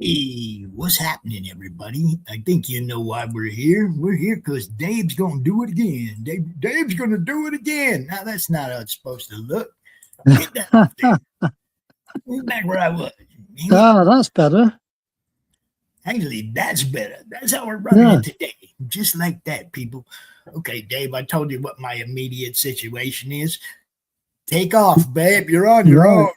Hey, what's happening, everybody? I think you know why we're here. We're here because Dave's going to do it again. Dave's going to do it again. Now, that's not how it's supposed to look. Get that off there. Back where I was. That's better. Actually, that's better. That's how we're running it today. Just like that, people. Okay, Dave, I told you what my immediate situation is. Take off, babe. You're on your own.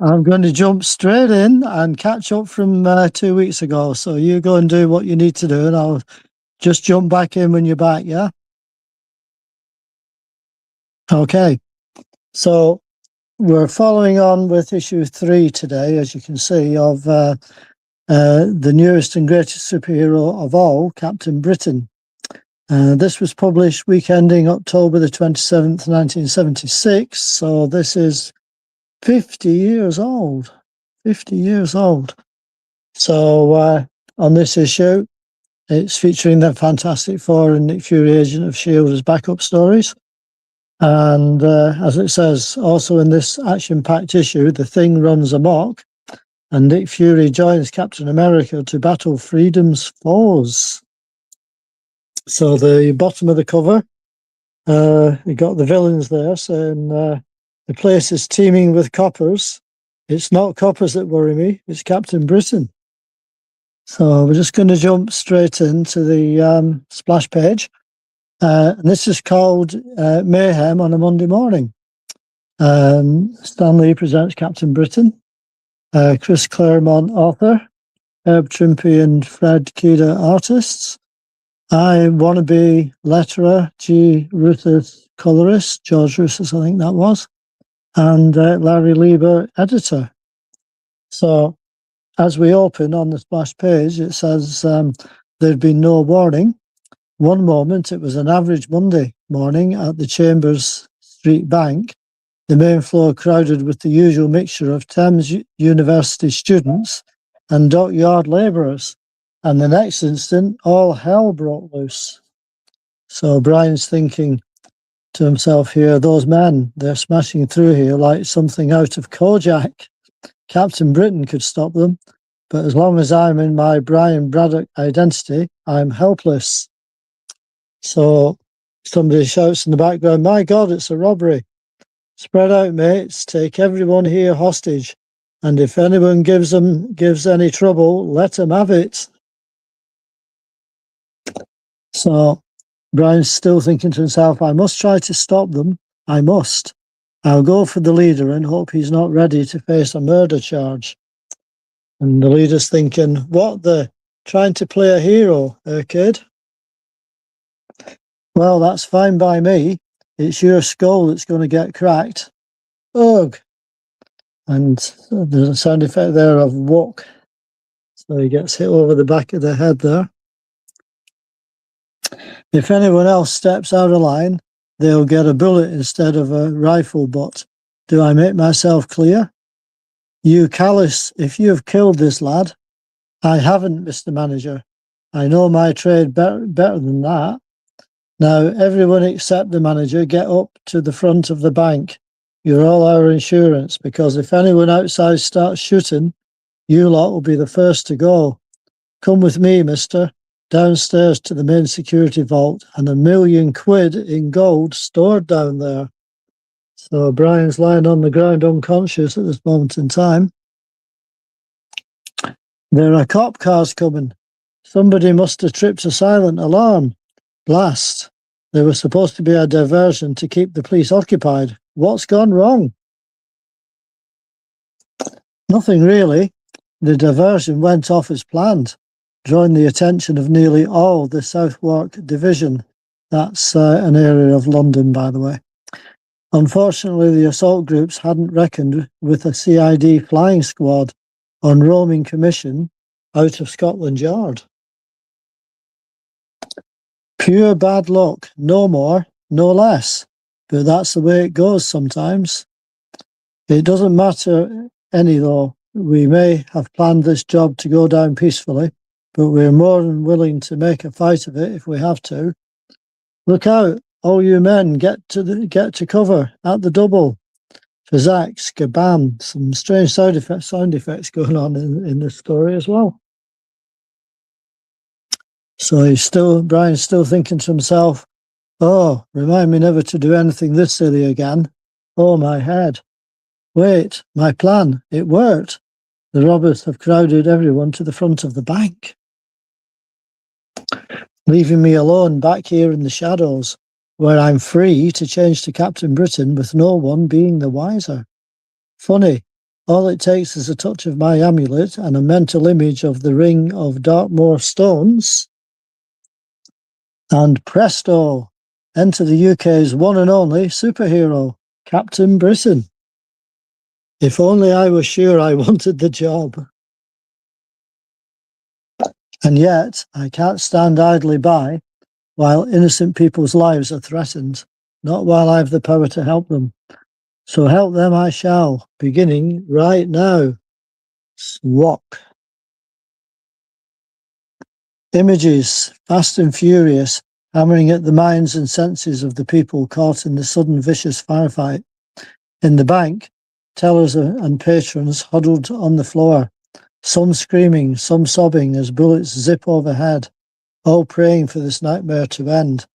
I'm going to jump straight in and catch up from 2 weeks ago. So you go and do what you need to do, and I'll just jump back in when you're back, yeah? Okay. So we're following on with issue 3 today, as you can see, of the newest and greatest superhero of all, Captain Britain. This was published week ending October the 27th, 1976. So this is 50 years old. 50 years old. So on this issue, it's featuring the Fantastic Four and Nick Fury, Agent of S.H.I.E.L.D. as backup stories. And as it says, also in this action-packed issue, the Thing runs amok, and Nick Fury joins Captain America to battle freedom's foes. So the bottom of the cover, you got the villains there saying the place is teeming with coppers. It's not coppers that worry me, it's Captain Britain. So we're just going to jump straight into the splash page. And this is called Mayhem on a Monday Morning. Stan Lee presents Captain Britain. Chris Claremont, author. Herb Trimpe and Fred Kida, artists. I Wannabe, letterer. G. Ruthers, colorist. George Ruthers, I think that was. And Larry Lieber, editor. So as we open on the splash page, it says there'd been no warning. One moment, it was an average Monday morning at the Chambers Street Bank, the main floor crowded with the usual mixture of Thames University students and dockyard labourers. And the next instant, all hell broke loose. So Brian's thinking to himself here, those men, they're smashing through here like something out of Kojak. Captain Britain could stop them, but as long as I'm in my Brian Braddock identity, I'm helpless. So somebody shouts in the background, my God, it's a robbery. Spread out, mates, take everyone here hostage. And if anyone gives any trouble, let them have it. So Brian's still thinking to himself, I must try to stop them. I must. I'll go for the leader and hope he's not ready to face a murder charge. And the leader's thinking, what the? Trying to play a hero, kid? Well, that's fine by me. It's your skull that's going to get cracked. Ugh. And there's a sound effect there of whack. So he gets hit over the back of the head there. If anyone else steps out of line, they'll get a bullet instead of a rifle butt. Do I make myself clear? You callous, if you have killed this lad. I haven't, Mr. Manager. I know my trade better than that. Now, everyone except the manager, get up to the front of the bank. You're all our insurance, because if anyone outside starts shooting, you lot will be the first to go. Come with me, mister, downstairs to the main security vault, and £1 million in gold stored down there. So Brian's lying on the ground unconscious at this moment in time. There are cop cars coming. Somebody must have tripped a silent alarm. Blast. There was supposed to be a diversion to keep the police occupied. What's gone wrong? Nothing really. The diversion went off as planned, drawing the attention of nearly all the Southwark Division. That's an area of London, by the way. Unfortunately, the assault groups hadn't reckoned with a CID flying squad on roaming commission out of Scotland Yard. Pure bad luck, no more, no less. But that's the way it goes sometimes. It doesn't matter any though. We may have planned this job to go down peacefully, but we're more than willing to make a fight of it if we have to. Look out, all you men, get to cover at the double. Fizzac, skabam, some strange sound effects going on in this story as well. So Brian's still thinking to himself, oh, remind me never to do anything this silly again. Oh, my head. Wait, my plan, it worked. The robbers have crowded everyone to the front of the bank, leaving me alone back here in the shadows, where I'm free to change to Captain Britain with no one being the wiser. Funny, all it takes is a touch of my amulet and a mental image of the ring of Dartmoor stones, and presto, enter the UK's one and only superhero, Captain Britain. If only I were sure I wanted the job. And yet, I can't stand idly by while innocent people's lives are threatened, not while I've the power to help them. So help them I shall, beginning right now. Swok. Images, fast and furious, hammering at the minds and senses of the people caught in the sudden vicious firefight. In the bank, tellers and patrons huddled on the floor, some screaming, some sobbing as bullets zip overhead, all praying for this nightmare to end.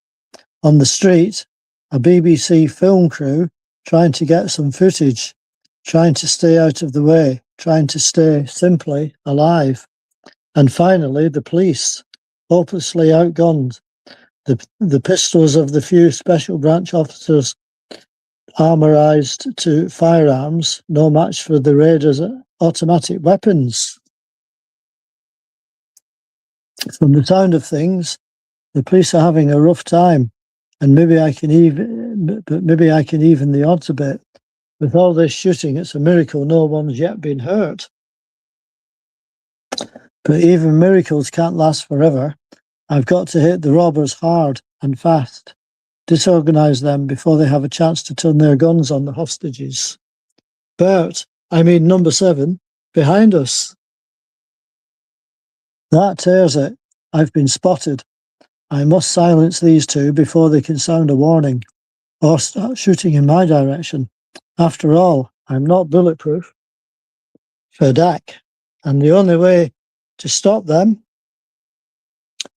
On the street, a BBC film crew trying to get some footage, trying to stay out of the way, trying to stay simply alive. And finally, the police, hopelessly outgunned, the pistols of the few special branch officers armorized to firearms, no match for the raiders' automatic weapons. From the sound of things, the police are having a rough time, and maybe I can even the odds a bit. With all this shooting, it's a miracle no one's yet been hurt. But even miracles can't last forever. I've got to hit the robbers hard and fast, disorganize them before they have a chance to turn their guns on the hostages. Number 7, behind us. That tears it. I've been spotted. I must silence these two before they can sound a warning or start shooting in my direction. After all, I'm not bulletproof. Verdak. And the only way to stop them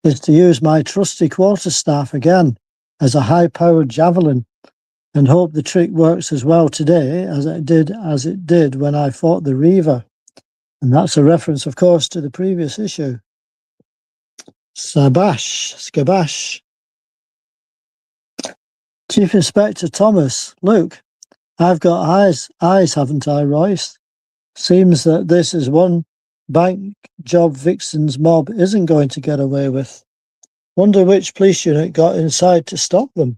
is to use my trusty quarterstaff again as a high-powered javelin and hope the trick works as well today as it did when I fought the Reaver. And that's a reference, of course, to the previous issue. Skabash. Chief Inspector Thomas, look, I've got eyes, haven't I, Royce? Seems that this is one bank job Vixen's mob isn't going to get away with. Wonder which police unit got inside to stop them.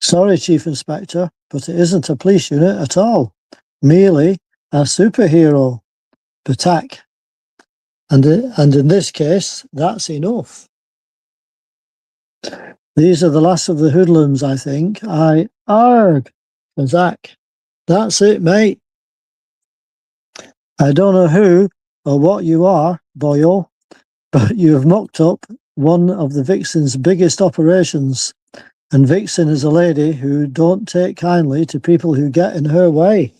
Sorry, Chief Inspector, but it isn't a police unit at all. Merely a superhero. Batak. And in this case, that's enough. These are the last of the hoodlums, I think. Arg, Zach. That's it, mate. I don't know who or what you are, boyo, but you have mucked up one of the Vixen's biggest operations. And Vixen is a lady who don't take kindly to people who get in her way.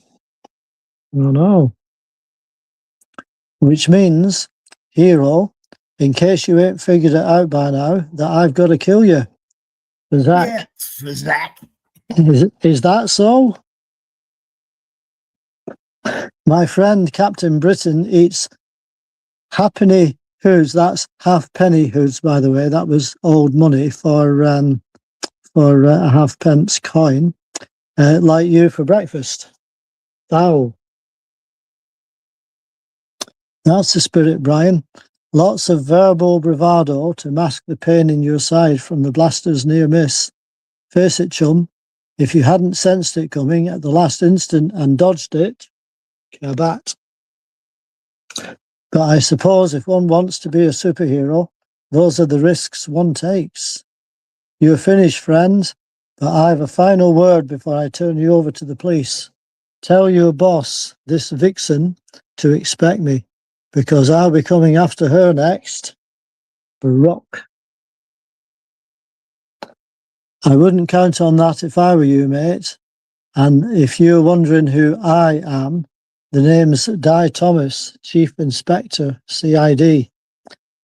Oh no. Which means, hero, in case you ain't figured it out by now, that I've got to kill you. Zach. Yeah, Zach. Is that so? My friend Captain Britain eats halfpenny hoods. That's halfpenny hoods, by the way. That was old money for a halfpence coin, like you for breakfast. Thou. That's the spirit, Brian. Lots of verbal bravado to mask the pain in your side from the blaster's near miss. Face it, chum, if you hadn't sensed it coming at the last instant and dodged it, kabat. But I suppose if one wants to be a superhero, those are the risks one takes. You're finished, friend, but I have a final word before I turn you over to the police. Tell your boss, this Vixen, to expect me, because I'll be coming after her next. Brock. I wouldn't count on that if I were you, mate. And if you're wondering who I am, the name's Di Thomas, Chief Inspector, CID.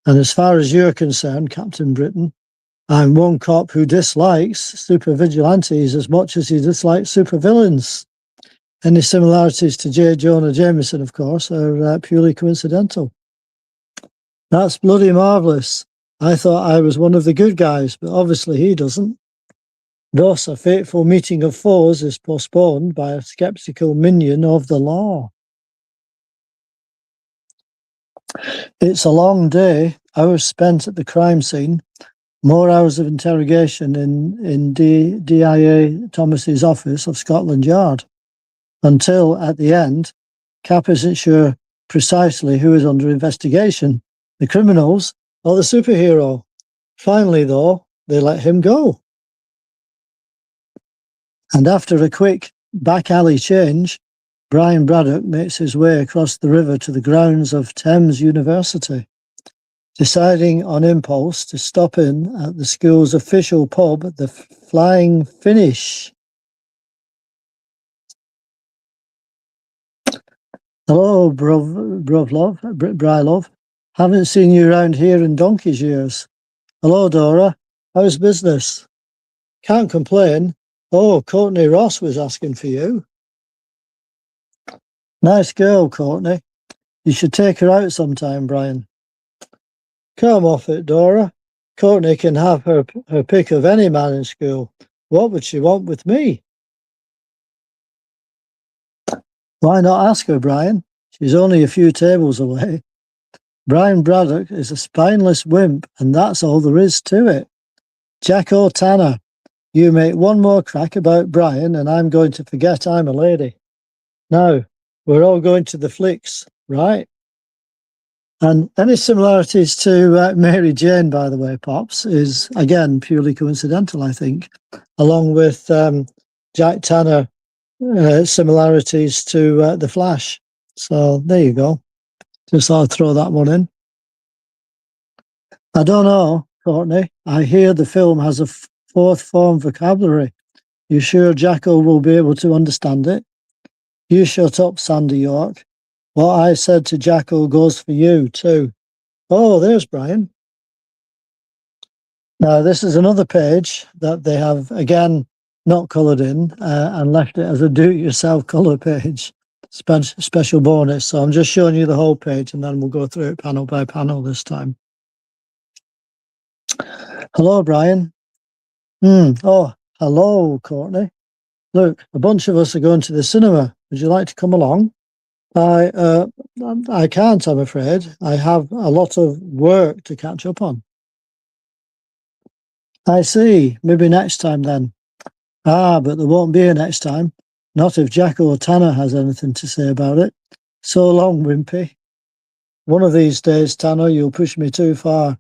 And as far as you're concerned, Captain Britain, I'm one cop who dislikes super vigilantes as much as he dislikes super villains. Any similarities to J. Jonah Jameson, of course, are purely coincidental. That's bloody marvellous. I thought I was one of the good guys, but obviously he doesn't. Thus, a fateful meeting of foes is postponed by a sceptical minion of the law. It's a long day, hours spent at the crime scene, more hours of interrogation in DIA Thomas's office of Scotland Yard, until, at the end, Cap isn't sure precisely who is under investigation, the criminals or the superhero. Finally, though, they let him go. And after a quick back alley change, Brian Braddock makes his way across the river to the grounds of Thames University, deciding on impulse to stop in at the school's official pub, the Flying Finish. Hello, Brylov. Haven't seen you around here in donkey's years. Hello, Dora. How's business? Can't complain. Oh, Courtney Ross was asking for you. Nice girl, Courtney. You should take her out sometime, Brian. Come off it, Dora. Courtney can have her pick of any man in school. What would she want with me? Why not ask her, Brian? She's only a few tables away. Brian Braddock is a spineless wimp, and that's all there is to it. Jacko Tanner, you make one more crack about Brian, and I'm going to forget I'm a lady. Now, we're all going to the flicks, right? And any similarities to Mary Jane, by the way, Pops, is, again, purely coincidental, I think, along with Jack Tanner similarities to The Flash. So there you go. Just thought I'd throw that one in. I don't know, Courtney. I hear the film has a fourth form vocabulary. You sure Jacko will be able to understand it? You shut up, Sandy York. What I said to Jacko goes for you, too. Oh, there's Brian. Now, this is another page that they have, again, not coloured in and left it as a do-it-yourself colour page. Special bonus. So I'm just showing you the whole page and then we'll go through it panel by panel this time. Hello, Brian. Oh, hello, Courtney. Look, a bunch of us are going to the cinema. Would you like to come along? I can't, I'm afraid. I have a lot of work to catch up on. I see. Maybe next time then. Ah, but there won't be a next time. Not if Jacko Tanner has anything to say about it. So long, Wimpy. One of these days, Tanner, you'll push me too far.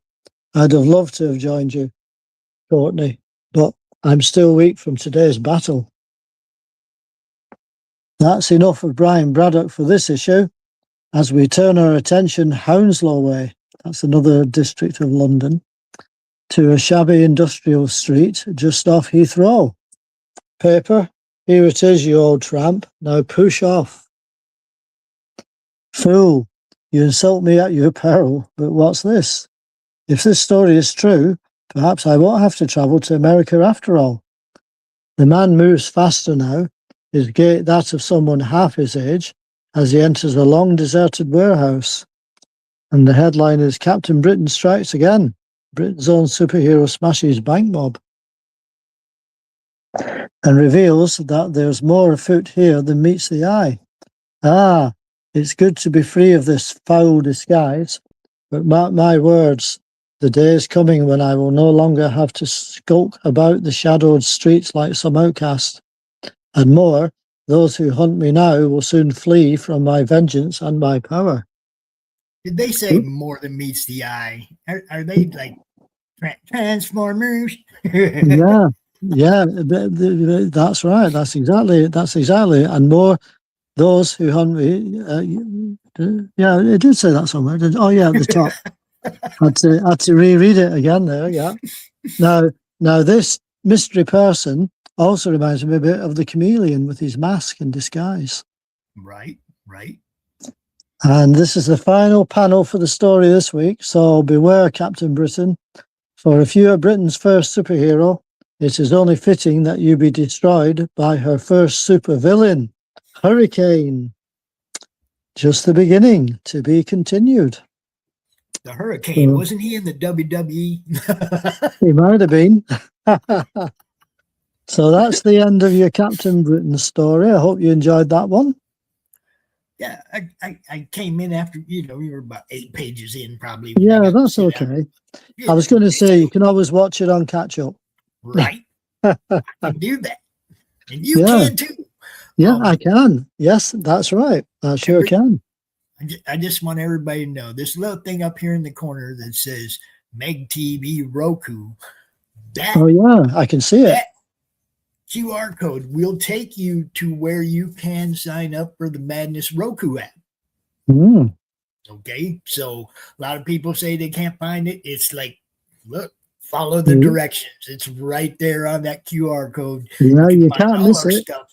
I'd have loved to have joined you, Courtney, but I'm still weak from today's battle. That's enough of Brian Braddock for this issue. As we turn our attention Hounslow way, that's another district of London, to a shabby industrial street just off Heathrow. Paper, here it is, you old tramp. Now push off. Fool, you insult me at your peril, but what's this? If this story is true, perhaps I won't have to travel to America after all. The man moves faster now, his gait that of someone half his age, as he enters a long deserted warehouse. And the headline is Captain Britain strikes again. Britain's own superhero smashes bank mob. And reveals that there's more afoot here than meets the eye. Ah, it's good to be free of this foul disguise, but mark my words, the day is coming when I will no longer have to skulk about the shadowed streets like some outcast. And more, those who hunt me now will soon flee from my vengeance and my power. Did they say more than meets the eye? Are they like Transformers? Yeah, that's right. That's exactly. And more, those who hunt me. Yeah, it did say that somewhere. Oh, yeah, at the top. had to reread it again there. Yeah. Now this mystery person also reminds me a bit of the chameleon with his mask and disguise. Right. And this is the final panel for the story this week, so beware, Captain Britain. For if you are Britain's first superhero, it is only fitting that you be destroyed by her first supervillain, Hurricane. Just the beginning, to be continued. The Hurricane, wasn't he in the WWE? He might have been. So that's the end of your Captain Britain story. I hope you enjoyed that one. Yeah, I came in after, you were about 8 pages in probably. Yeah, that's okay. I was going to say, you can always watch it on catch up. Right. I can do that. And you can too. Yeah, I can. Yes, that's right. I sure can. I just want everybody to know this little thing up here in the corner that says Meg TV Roku. Oh, yeah, I can see it. That QR code will take you to where you can sign up for the Madness Roku app. Mm. Okay, so a lot of people say they can't find it. It's like, look, follow the directions. It's right there on that QR code. Yeah, you can't miss it. Stuff.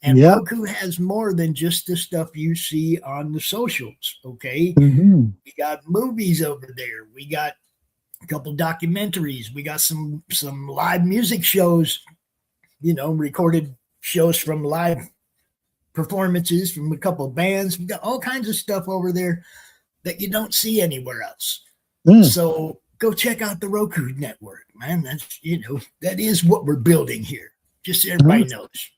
And Roku has more than just the stuff you see on the socials, okay? Mm-hmm. We got movies over there. We got a couple documentaries. We got some live music shows, recorded shows from live performances from a couple of bands. We got all kinds of stuff over there that you don't see anywhere else. So go check out the Roku network, man. That's, that is what we're building here. Just so everybody knows.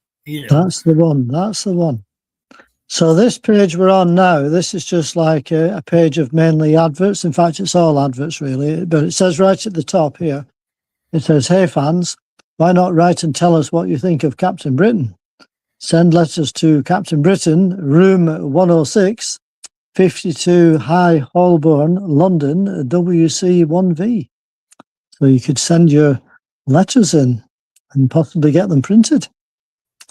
That's the one. That's the one. So this page we're on now, this is just like a page of mainly adverts. In fact, it's all adverts really, but it says right at the top here, it says, "Hey fans, why not write and tell us what you think of Captain Britain? Send letters to Captain Britain, room 106, 52 High Holborn, London, WC1V." So you could send your letters in and possibly get them printed.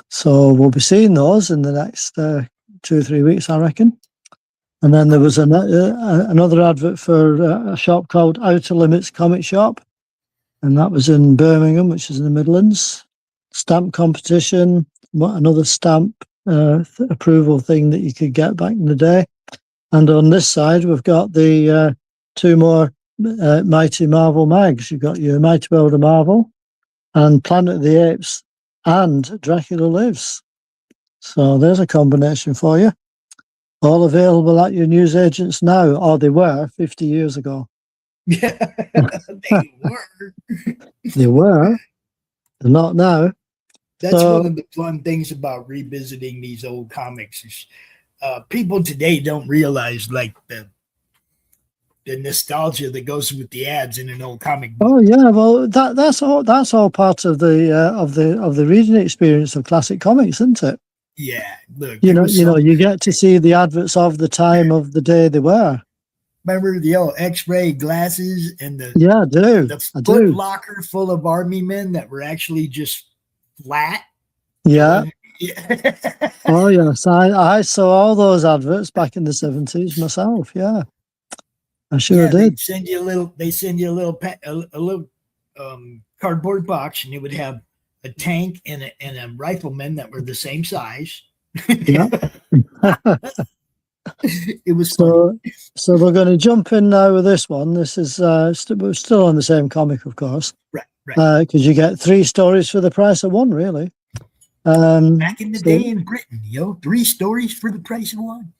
So we'll be seeing those in the next 2 or 3 weeks, I reckon. And then there was another advert for a shop called Outer Limits Comic Shop. And that was in Birmingham, which is in the Midlands. Stamp competition, another stamp approval thing that you could get back in the day. And on this side, we've got the 2 more Mighty Marvel mags. You've got your Mighty World of Marvel and Planet of the Apes and Dracula Lives. So there's a combination for you. All available at your newsagents now, or they were 50 years ago. Yeah, they were. They were. They're not now. That's one of the fun things about revisiting these old comics. Is, people today don't realize like the nostalgia that goes with the ads in an old comic book. Oh yeah, well that's all part of the reading experience of classic comics, isn't it? Yeah, look, you get to see the adverts of the time of the day they were. Remember the old X-ray glasses and the I do. The foot locker full of army men that were actually just flat. Yeah. Oh yes, I saw all those adverts back in the 70s myself. Yeah, I sure did. They send you a little cardboard box, and it would have a tank and a rifleman that were the same size. Yeah. It was so we're going to jump in now with this one. This is we're still on the same comic, of course, right? Because you get 3 stories for the price of 1, really. Back in the day in Britain, 3 stories for the price of 1.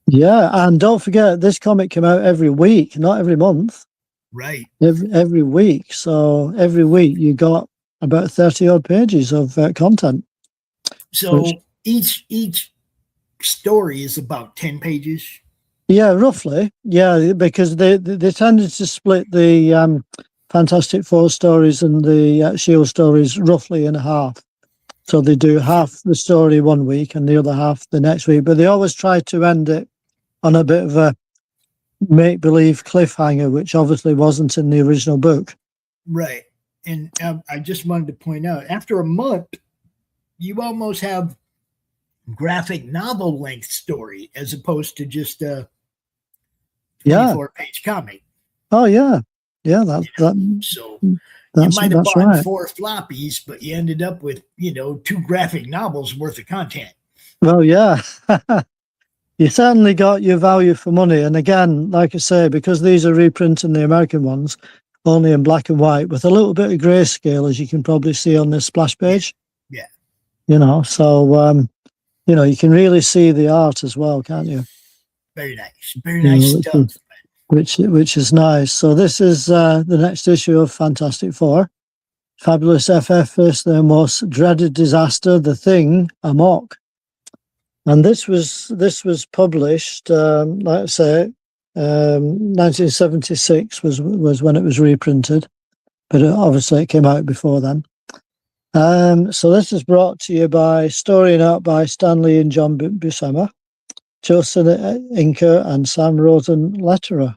Yeah, and don't forget, this comic came out every week, not every month. Right. Every week. So every week you got about 30 odd pages of content. So each story is about 10 pages. Yeah, roughly. Yeah, because they tended to split the Fantastic Four stories and the Shield stories roughly in half. So they do half the story one week and the other half the next week. But they always try to end it on a bit of a make-believe cliffhanger, which obviously wasn't in the original book. Right. And I just wanted to point out, after a month, you almost have graphic novel length story as opposed to just a 24-page comic. Oh, yeah. Yeah, so you might have bought 4 floppies, but you ended up with, 2 graphic novels worth of content. Well, yeah. you certainly got your value for money. And again, like I say, because these are reprinting the American ones, only in black and white, with a little bit of grayscale, as you can probably see on this splash page. Yeah. You know, so you can really see the art as well, can't you? Very nice. Very nice stuff. Which is nice. So this is the next issue of Fantastic Four. Fabulous FF face their most dreaded disaster, The Thing, Amok. And this was published, like I say, 1976 was when it was reprinted, but obviously it came out before then. So this is brought to you by Story and Art by Stanley and John Buscema, Joseph Inker and Sam Rosen letterer.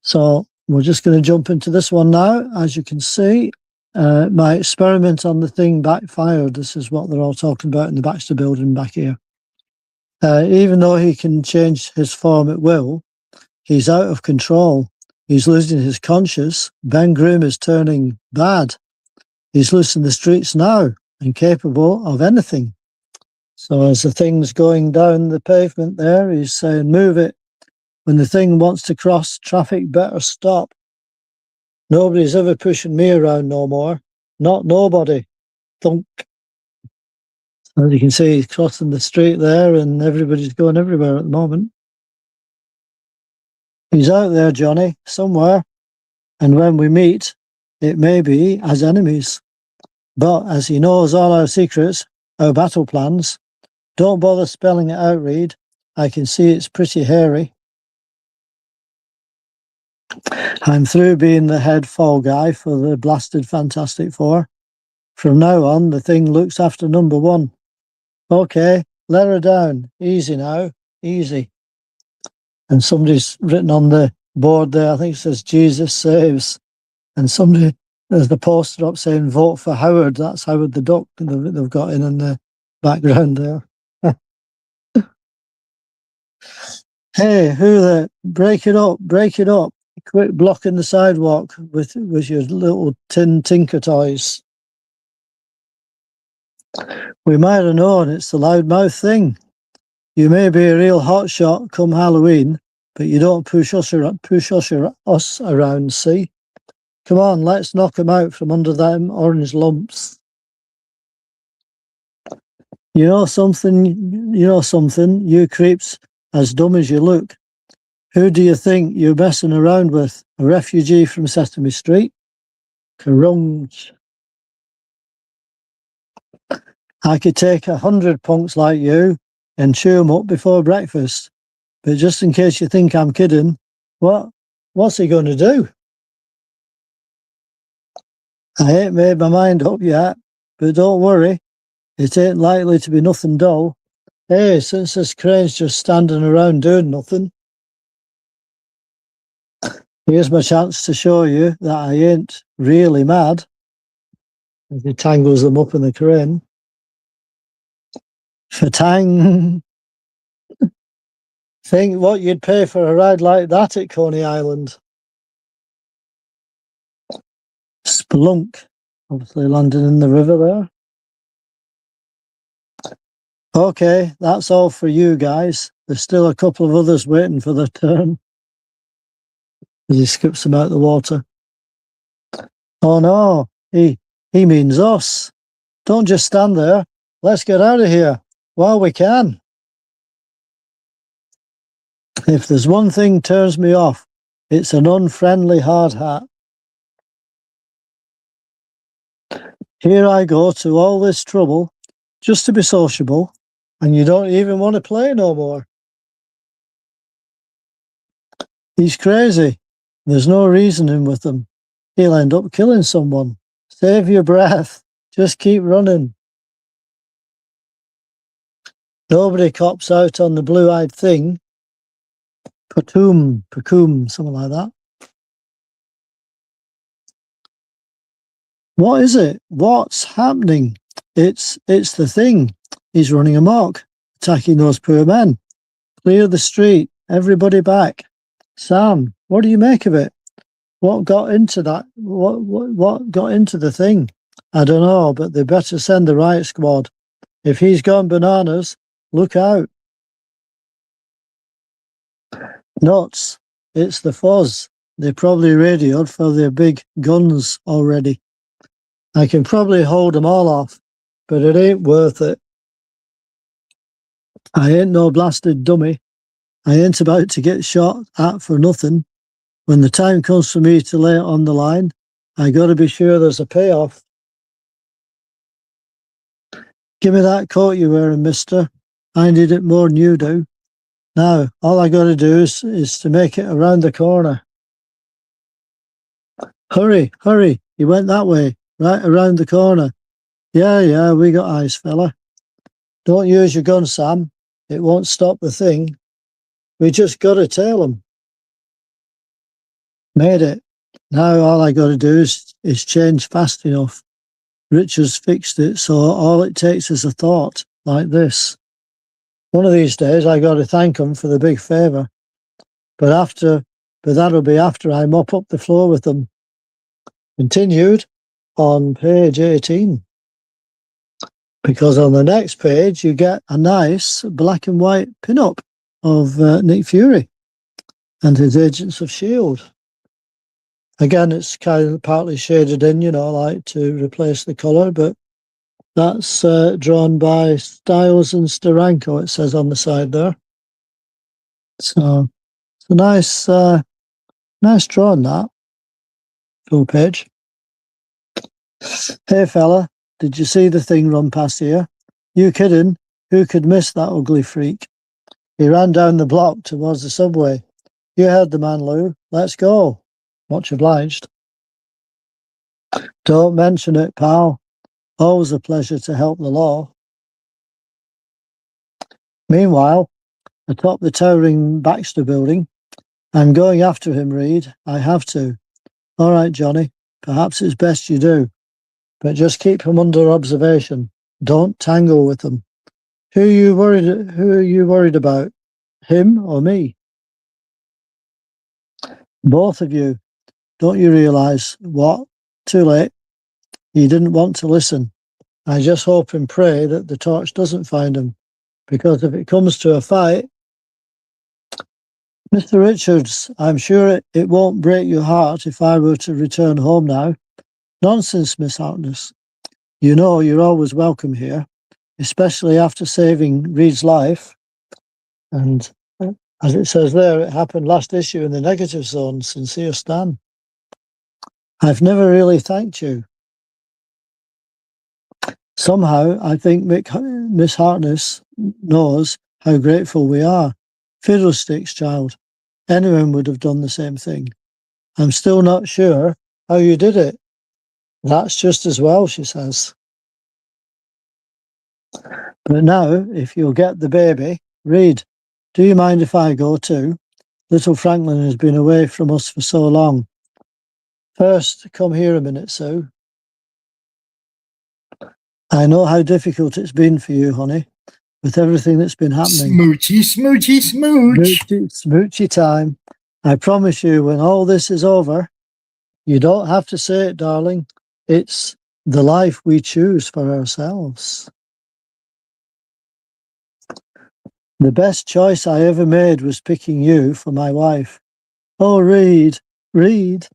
So we're just going to jump into this one now. As you can see, my experiment on The Thing backfired. This is what they're all talking about in the Baxter building back here. Even though he can change his form at will, he's out of control. He's losing his conscience. Ben Grimm is turning bad. He's loose in the streets now and capable of anything. So as the Thing's going down the pavement there, he's saying, move it. When the Thing wants to cross, traffic better stop. Nobody's ever pushing me around no more. Not nobody. Thunk. As you can see, he's crossing the street there and everybody's going everywhere at the moment. He's out there, Johnny, somewhere. And when we meet, it may be as enemies. But as he knows all our secrets, our battle plans, don't bother spelling it out, Reed. I can see it's pretty hairy. I'm through being the head fall guy for the blasted Fantastic Four. From now on, the Thing looks after number one. Okay, let her down. Easy now. Easy. And somebody's written on the board there, I think it says, Jesus saves. And somebody, there's the poster up saying, vote for Howard. That's Howard the Duck they've got in the background there. Hey, who there? Break it up. Break it up. Quit blocking the sidewalk with your little tin tinker toys. We might have known it's the loudmouth Thing. You may be a real hotshot come Halloween, but you don't push us around, see? Come on, let's knock 'em out from under them orange lumps. You know something, you creeps, as dumb as you look. Who do you think you're messing around with? A refugee from Sesame Street? Carunch. I could take 100 punks like you and chew 'em up before breakfast. But just in case you think I'm kidding, what's he going to do? I ain't made my mind up yet, but don't worry. It ain't likely to be nothing dull. Hey, since this crane's just standing around doing nothing, here's my chance to show you that I ain't really mad. As he tangles them up in the crane. Fatang. Think what you'd pay for a ride like that at Coney Island. Splunk. Obviously landing in the river there. Okay, that's all for you guys. There's still a couple of others waiting for their turn. As he skips them out the water. Oh no, he means us. Don't just stand there. Let's get out of here while we can. If there's one thing turns me off, it's an unfriendly hard hat. Here I go to all this trouble just to be sociable, and you don't even want to play no more. He's crazy. There's no reasoning with him. He'll end up killing someone. Save your breath. Just keep running. Nobody cops out on the blue-eyed Thing. Pacoom, something like that. What is it? What's happening? It's the Thing. He's running amok, attacking those poor men. Clear the street. Everybody back. Sam, what do you make of it? What got into that? What got into the Thing? I don't know, but they better send the riot squad. If he's gone bananas, look out. Nuts. It's the fuzz. They probably radioed for their big guns already. I can probably hold them all off, but it ain't worth it. I ain't no blasted dummy. I ain't about to get shot at for nothing. When the time comes for me to lay it on the line, I got to be sure there's a payoff. Give me that coat you're wearing, mister. I need it more than you do. Now, all I got to do is to make it around the corner. Hurry, hurry. He went that way, right around the corner. Yeah, we got eyes, fella. Don't use your gun, Sam. It won't stop the thing. We just got to tail him. Made it. Now all I got to do is change fast enough. Richard's fixed it, so all it takes is a thought like this. One of these days I got to thank him for the big favour. But that'll be after I mop up the floor with them. Continued on page 18. Because on the next page you get a nice black and white pin-up of Nick Fury and his Agents of S.H.I.E.L.D. Again, it's kind of partly shaded in, like to replace the colour, but that's drawn by Styles and Steranko, it says on the side there. So it's a nice drawing, that. Full page. Hey, fella, did you see the thing run past here? You kidding? Who could miss that ugly freak? He ran down the block towards the subway. You heard the man, Lou. Let's go. Much obliged. Don't mention it, pal. Always a pleasure to help the law. Meanwhile, atop the towering Baxter building, I'm going after him, Reed. I have to. All right, Johnny. Perhaps it's best you do. But just keep him under observation. Don't tangle with him. Who are you worried about? Him or me? Both of you. Don't you realise what? Too late. He didn't want to listen. I just hope and pray that the torch doesn't find him, because if it comes to a fight... Mr. Richards, I'm sure it won't break your heart if I were to return home now. Nonsense, Miss Harkness. You know you're always welcome here, especially after saving Reed's life. And as it says there, it happened last issue in the negative zone. Sincere Stan. I've never really thanked you. Somehow, I think Miss Harkness knows how grateful we are. Fiddlesticks, child. Anyone would have done the same thing. I'm still not sure how you did it. That's just as well, she says. But now, if you'll get the baby, Reed, do you mind if I go too? Little Franklin has been away from us for so long. First, come here a minute, Sue. I know how difficult it's been for you, honey, with everything that's been happening. Smoochy, smoochy, smooch. Smoochy time. I promise you, when all this is over, you don't have to say it, darling. It's the life we choose for ourselves. The best choice I ever made was picking you for my wife. Oh, Reed, Reed.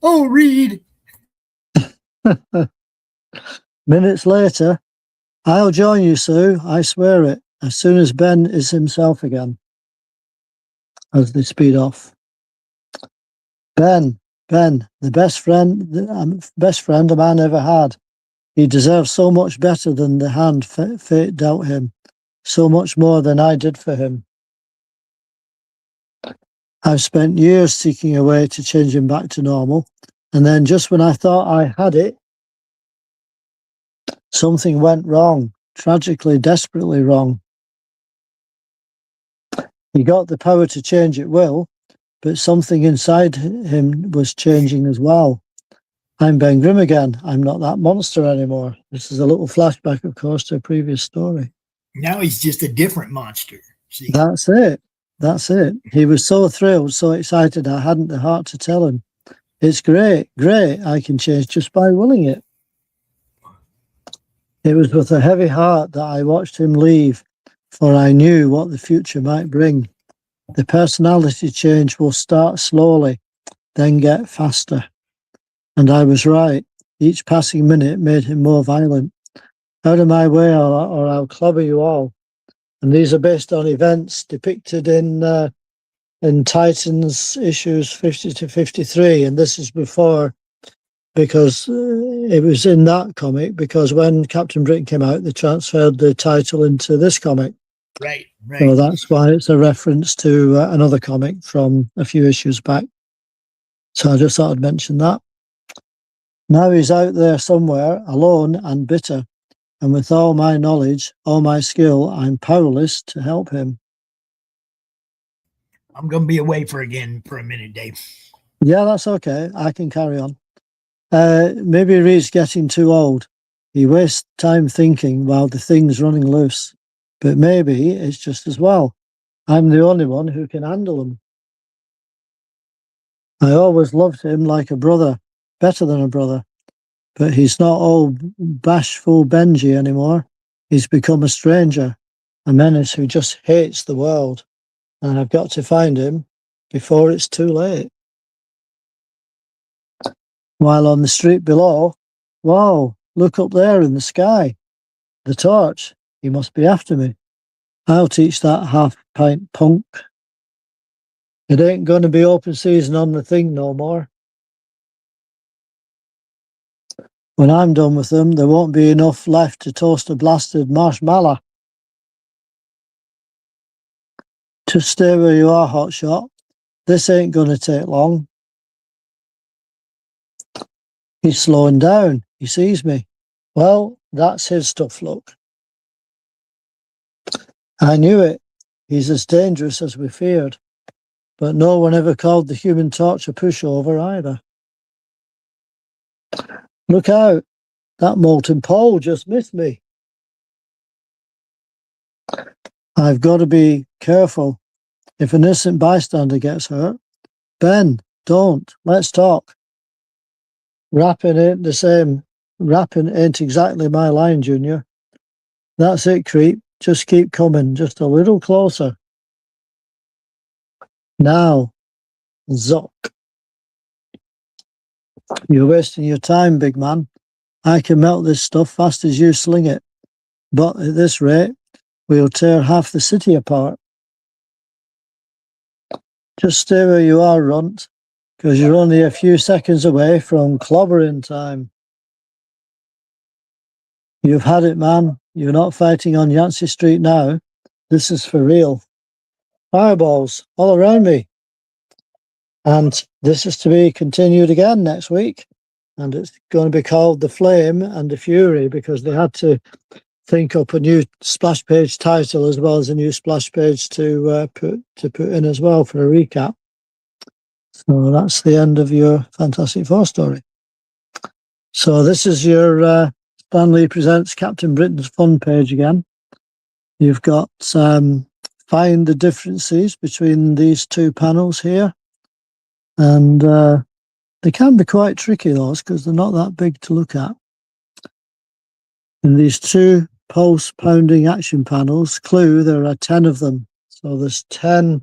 Oh, Reed. Minutes later, I'll join you, Sue, I swear it, as soon as Ben is himself again. As they speed off. Ben, the best friend a man ever had. He deserves so much better than the hand fate dealt him, so much more than I did for him. I've spent years seeking a way to change him back to normal, and then just when I thought I had it, something went wrong, tragically, desperately wrong. He got the power to change at will, but something inside him was changing as well. I'm Ben Grimm again. I'm not that monster anymore. This is a little flashback, of course, to a previous story. Now he's just a different monster. See? That's it. He was so thrilled, so excited, I hadn't the heart to tell him. It's great. I can change just by willing it. It was with a heavy heart that I watched him leave, for I knew what the future might bring. the personality change will start slowly, then get faster. And I was right. Each passing minute made him more violent. Out of my way, or I'll clobber you all. And these are based on events depicted in Titans issues 50 to 53. And this is before, because it was in that comic, because when Captain Britain came out, they transferred the title into this comic. Right. So that's why it's a reference to another comic from a few issues back. So I just thought I'd mention that. Now he's out there somewhere, alone and bitter. And with all my knowledge, all my skill, I'm powerless to help him. I'm going to be away for a minute, Dave. Yeah, that's okay. I can carry on. Maybe Reed's getting too old. He wastes time thinking while the thing's running loose. But maybe it's just as well. I'm the only one who can handle him. I always loved him like a brother, better than a brother. But he's not old bashful Benji anymore. He's become a stranger, a menace who just hates the world. And I've got to find him before it's too late. While on the street below, wow, look up there in the sky. The torch. He must be after me. I'll teach that half-pint punk. It ain't going to be open season on the thing no more. When I'm done with them, there won't be enough left to toast a blasted marshmallow. Just stay where you are, hotshot. This ain't going to take long. He's slowing down. He sees me. Well, that's his stuff, look. I knew it. He's as dangerous as we feared. But no one ever called the Human Torch a pushover either. Look out. That molten pole just missed me. I've got to be careful. If an innocent bystander gets hurt. Ben, don't. Let's talk. Rapping ain't the same. Rapping ain't exactly my line, Junior. That's it, creep. Just keep coming. Just a little closer. Now, Zock. You're wasting your time, big man. I can melt this stuff fast as you sling it. But at this rate, we'll tear half the city apart. Just stay where you are, Runt, because you're only a few seconds away from clobbering time. You've had it, man. You're not fighting on Yancey Street now. This is for real. Fireballs all around me. And this is to be continued again next week. And it's going to be called The Flame and the Fury, because they had to think up a new splash page title as well as a new splash page to put in as well for a recap. So that's the end of your Fantastic Four story. So this is your Stan Lee Presents Captain Britain's fun page again. You've got find the differences between these two panels here. And they can be quite tricky, those, because they're not that big to look at. In these two pulse-pounding action panels, clue, there are 10 of them. So there's 10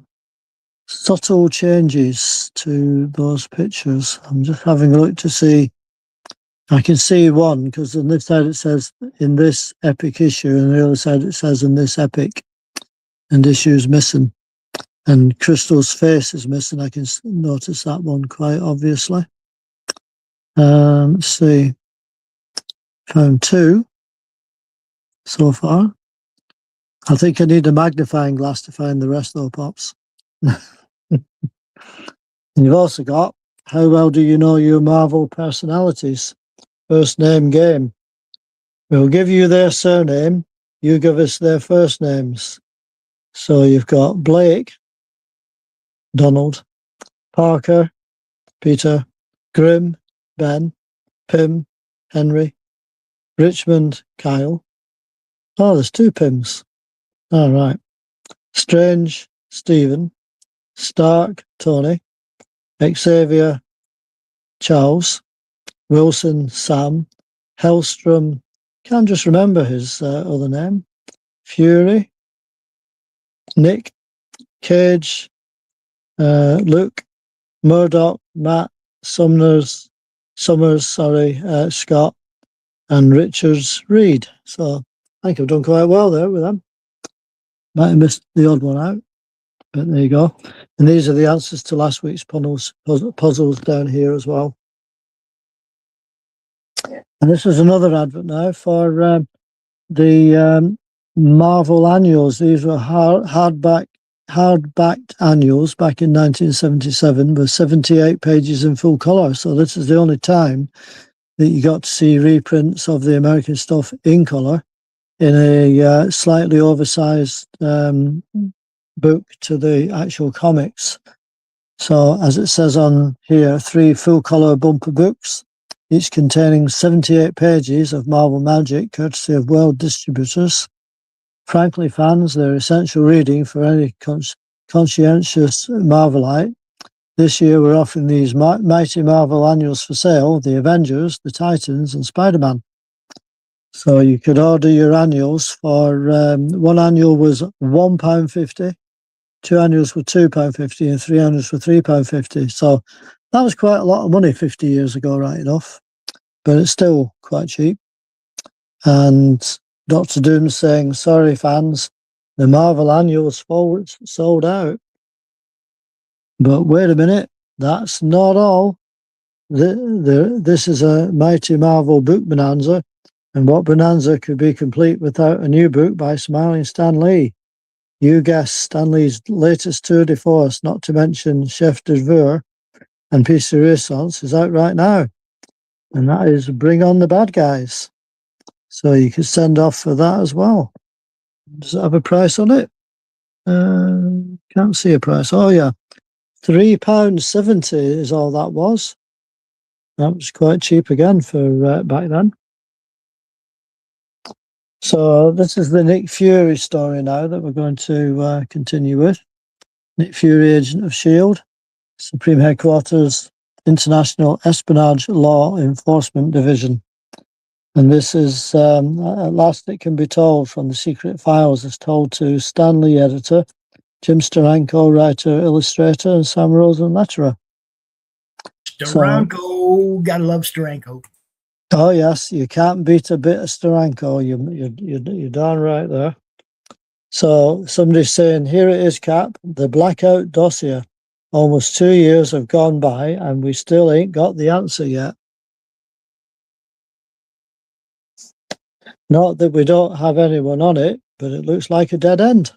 subtle changes to those pictures. I'm just having a look to see. I can see one, because on this side it says in this epic issue, and on the other side it says in this epic, and issue's missing. And Crystal's face is missing. I can notice that one quite obviously. Let's see. Found 2 so far. I think I need a magnifying glass to find the rest, though, Pops. And you've also got, how well do you know your Marvel personalities? First name game. We'll give you their surname. You give us their first names. So you've got Blake, Donald, Parker, Peter, Grimm, Ben, Pym, Henry, Richmond, Kyle. Oh, there's 2 Pyms. All right. Strange, Stephen, Stark, Tony, Xavier, Charles, Wilson, Sam, Hellstrom, can't just remember his other name, Fury, Nick, Cage, Luke, Murdoch, Matt, Summers, Scott, and Richards Reed. So I think I've done quite well there with them. Might have missed the odd one out, but there you go. And these are the answers to last week's puzzles down here as well. And this is another advert now for the Marvel annuals. These were hardbacked annuals back in 1977 with 78 pages in full colour. So this is the only time that you got to see reprints of the American stuff in colour in a slightly oversized book to the actual comics. So as it says on here, 3 full colour bumper books, each containing 78 pages of Marvel magic, courtesy of World Distributors. Frankly, fans, they're essential reading for any conscientious Marvelite. This year, we're offering these mighty Marvel annuals for sale: the Avengers, the Titans, and Spider-Man. So you could order your annuals for one annual was £1.50, 2 annuals were £2.50, and 3 annuals were £3.50. So that was quite a lot of money 50 years ago, right enough, but it's still quite cheap. And Dr. Doom saying, sorry, fans, the Marvel annuals sold out. But wait a minute, that's not all. This is a mighty Marvel book bonanza, and what bonanza could be complete without a new book by smiling Stan Lee? You guessed, Stan Lee's latest tour de force, not to mention Chef d'oeuvre and piece de resistance, is out right now. And that is Bring On the Bad Guys. So you could send off for that as well. Does it have a price on it? Can't see a price. Oh, yeah. £3.70 is all that was. That was quite cheap again for back then. So this is the Nick Fury story now that we're going to continue with. Nick Fury, Agent of S.H.I.E.L.D., Supreme Headquarters, International Espionage Law Enforcement Division. And this is, at last it can be told, from the secret files, as told to Stan Lee editor, Jim Steranko, writer, illustrator, and Sam Rosen, letterer. Steranko, gotta love Steranko. Oh yes, you can't beat a bit of Steranko. You're darn right there. So somebody's saying, here it is, Cap, the blackout dossier. Almost 2 years have gone by, and we still ain't got the answer yet. Not that we don't have anyone on it, but it looks like a dead end.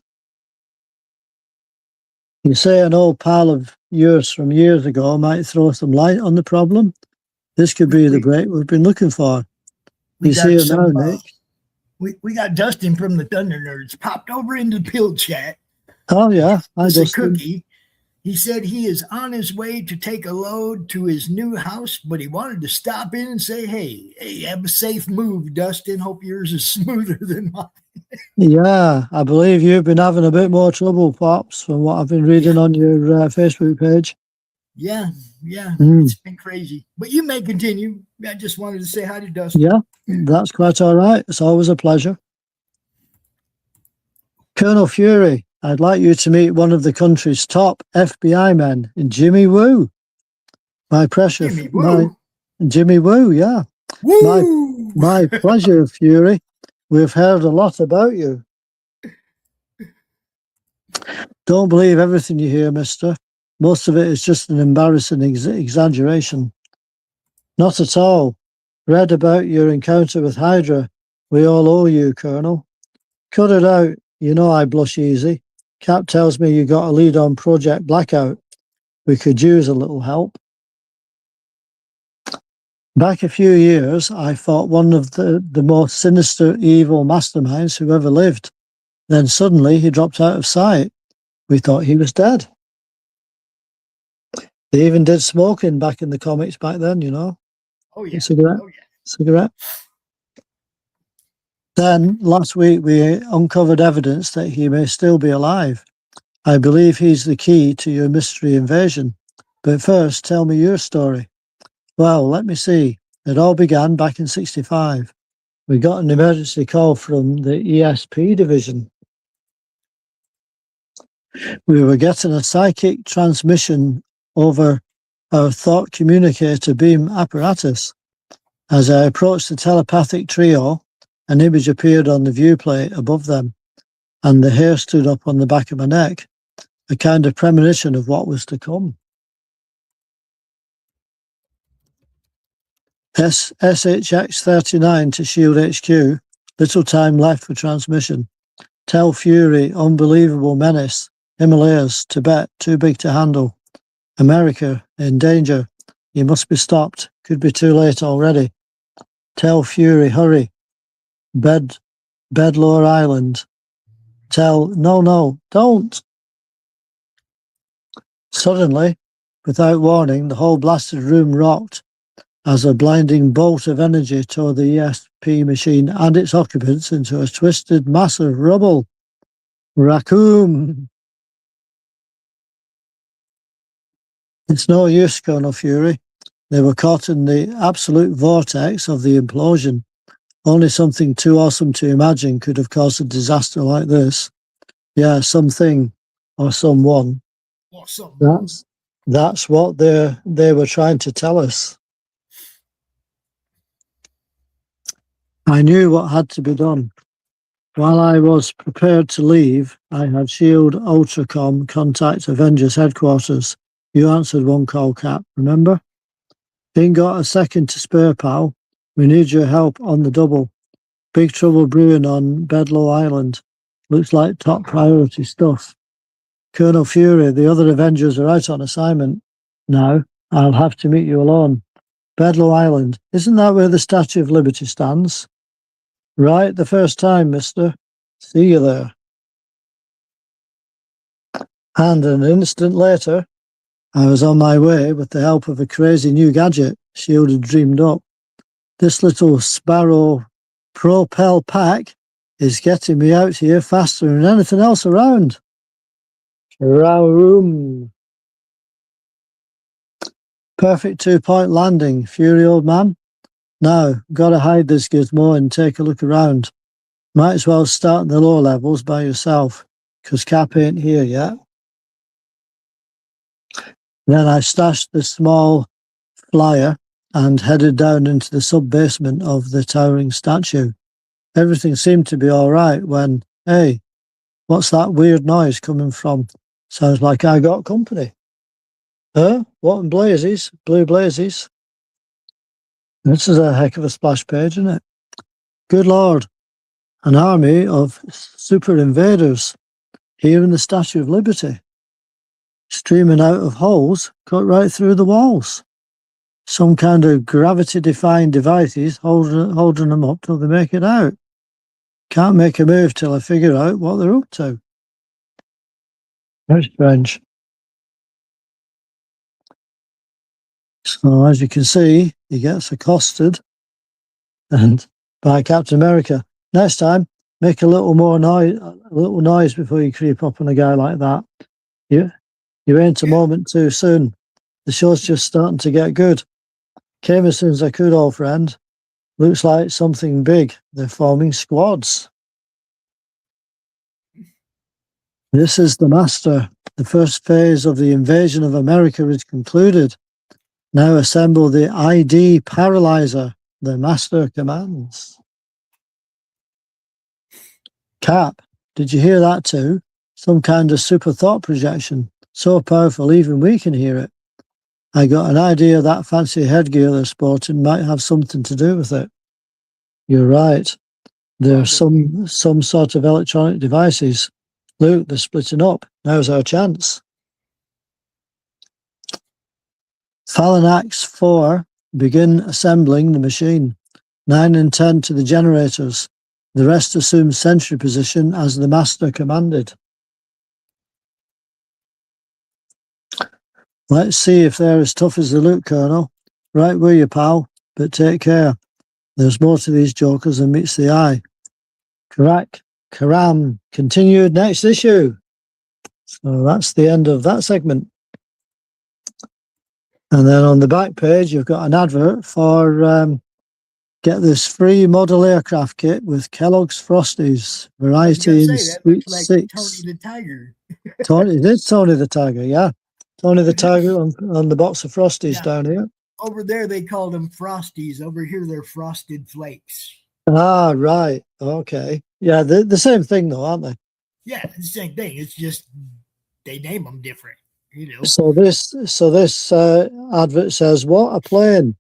You say an old pal of yours from years ago might throw some light on the problem. This could be the break we've been looking for. He's here now, Nick. We got Dustin from the Thunder Nerds popped over into the Pill chat. Oh, yeah. Hi, Dustin. Cookie. He said he is on his way to take a load to his new house, but he wanted to stop in and say, hey, have a safe move, Dustin. Hope yours is smoother than mine. Yeah, I believe you've been having a bit more trouble, Pops, from what I've been reading on your Facebook page. Yeah, it's been crazy. But you may continue. I just wanted to say hi to Dustin. Yeah, that's quite all right. It's always a pleasure. Colonel Fury, I'd like you to meet one of the country's top FBI men, Jimmy Woo. My pressure. Jimmy Woo? Jimmy Woo, yeah. Woo! My pleasure, Fury. We've heard a lot about you. Don't believe everything you hear, mister. Most of it is just an embarrassing exaggeration. Not at all. Read about your encounter with Hydra. We all owe you, Colonel. Cut it out. You know I blush easy. Cap tells me you got a lead on Project Blackout. We could use a little help. Back a few years, I fought one of the most sinister, evil masterminds who ever lived. Then suddenly he dropped out of sight. We thought he was dead. They even did smoking back in the comics back then, you know. Oh, yeah. Cigarette. Then, last week, we uncovered evidence that he may still be alive. I believe he's the key to your mystery invasion. But first, tell me your story. Well, let me see. It all began back in '65. We got an emergency call from the ESP division. We were getting a psychic transmission over our thought communicator beam apparatus. As I approached the telepathic trio, an image appeared on the viewplate above them, and the hair stood up on the back of my neck, a kind of premonition of what was to come. SHX-39 to Shield HQ, little time left for transmission. Tell Fury, unbelievable menace. Himalayas, Tibet, too big to handle. America, in danger. You must be stopped. Could be too late already. Tell Fury, hurry. Bedlore Island. Tell, no, don't. Suddenly, without warning, the whole blasted room rocked as a blinding bolt of energy tore the ESP machine and its occupants into a twisted mass of rubble. Raccoon. It's no use, Colonel Fury. They were caught in the absolute vortex of the implosion. Only something too awesome to imagine could have caused a disaster like this. Yeah, something or someone. That's what they were trying to tell us. I knew what had to be done. While I was prepared to leave, I had SHIELD Ultracom contact Avengers headquarters. You answered one call, Cap, remember? Ain't got a second to spare, pal. We need your help on the double. Big trouble brewing on Bedloe Island. Looks like top priority stuff. Colonel Fury, the other Avengers are out on assignment. Now, I'll have to meet you alone. Bedloe Island, isn't that where the Statue of Liberty stands? Right the first time, mister. See you there. And an instant later, I was on my way with the help of a crazy new gadget SHIELD had dreamed up. This little Sparrow Propel pack is getting me out here faster than anything else around. CRoM. Perfect 2-point landing, Fury, old man. Now, gotta hide this gizmo and take a look around. Might as well start in the lower levels by yourself, 'cause Cap ain't here yet. Then I stashed the small flyer and headed down into the sub-basement of the towering statue. Everything seemed to be all right when, hey, what's that weird noise coming from? Sounds like I got company. Huh? What in blazes? Blue blazes? This is a heck of a splash page, isn't it? Good Lord. An army of super invaders here in the Statue of Liberty, streaming out of holes cut right through the walls. Some kind of gravity-defying devices holding them up till they make it out. Can't make a move till I figure out what they're up to. Very strange. So as you can see, he gets accosted and by Captain America. Next time, make a little noise before you creep up on a guy like that. You ain't a moment too soon. The show's just starting to get good. Came as soon as I could, old friend. Looks like something big. They're forming squads. This is the Master. The first phase of the invasion of America is concluded. Now assemble the ID Paralyzer. The Master commands. Cap, did you hear that too? Some kind of super thought projection. So powerful even we can hear it. I got an idea that fancy headgear they're sporting might have something to do with it. You're right. There are some sort of electronic devices. Look, they're splitting up. Now's our chance. Phalanx 4, begin assembling the machine. 9 and 10 to the generators. The rest assume sentry position as the Master commanded. Let's see if they're as tough as they look, Colonel. Right with you, pal, but take care. There's more to these jokers than meets the eye. CRoM, continued next issue. So that's the end of that segment. And then on the back page, you've got an advert for get this free model aircraft kit with Kellogg's Frosties, I was variety gonna in say that Sweet looks like 6. Tony the Tiger. Tony, it is Tony the Tiger, yeah. Tony the Tiger on the box of Frosties Yeah. down here. Over there, they call them Frosties. Over here, they're Frosted Flakes. Ah, right. Okay. Yeah, the same thing though, aren't they? Yeah, it's the same thing. It's just they name them different, you know. So this advert says, "What a plane!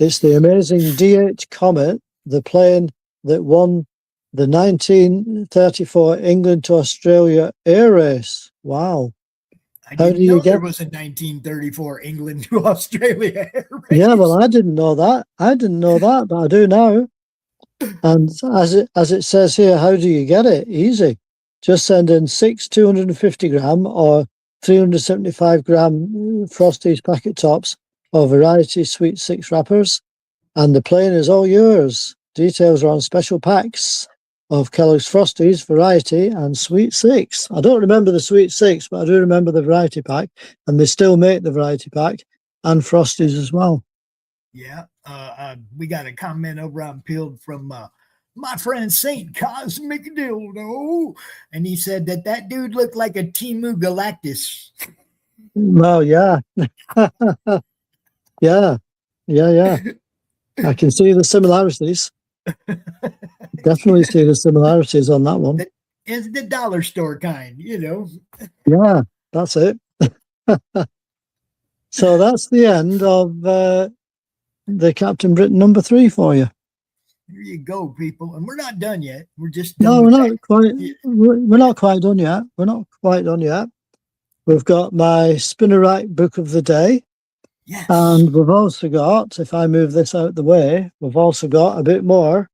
It's the amazing DH Comet, the plane that won the 1934 England to Australia air race." Wow! I How do didn't you know there get? was a 1934 England to Australia air Yeah, race. well, I didn't know that. I didn't know that, but I do now. And as it says here, how do you get it? Easy. Just send in 6 250-gram or 375-gram Frosties packet tops or variety Sweet 6 wrappers, and the plane is all yours. Details are on special packs of Kellogg's Frosties, variety, and Sweet 6. I don't remember the Sweet 6, but I do remember the variety pack, and they still make the variety pack and Frosties as well. Yeah, we got a comment over on Pilled from my friend Saint Cosmic Dildo, and he said that dude looked like a Timu Galactus. Well, yeah. Yeah. I can see the similarities. Definitely see the similarities on that one. It's the dollar store kind, you know. Yeah, that's it. So that's the end of the Captain Britain number 3 for you. Here you go, people. And we're not done yet. We're just No, done. we're not quite. We're not quite done yet. We're not quite done yet. We've got my spinner rack book of the day. Yes. And we've also got, if I move this out the way, we've also got a bit more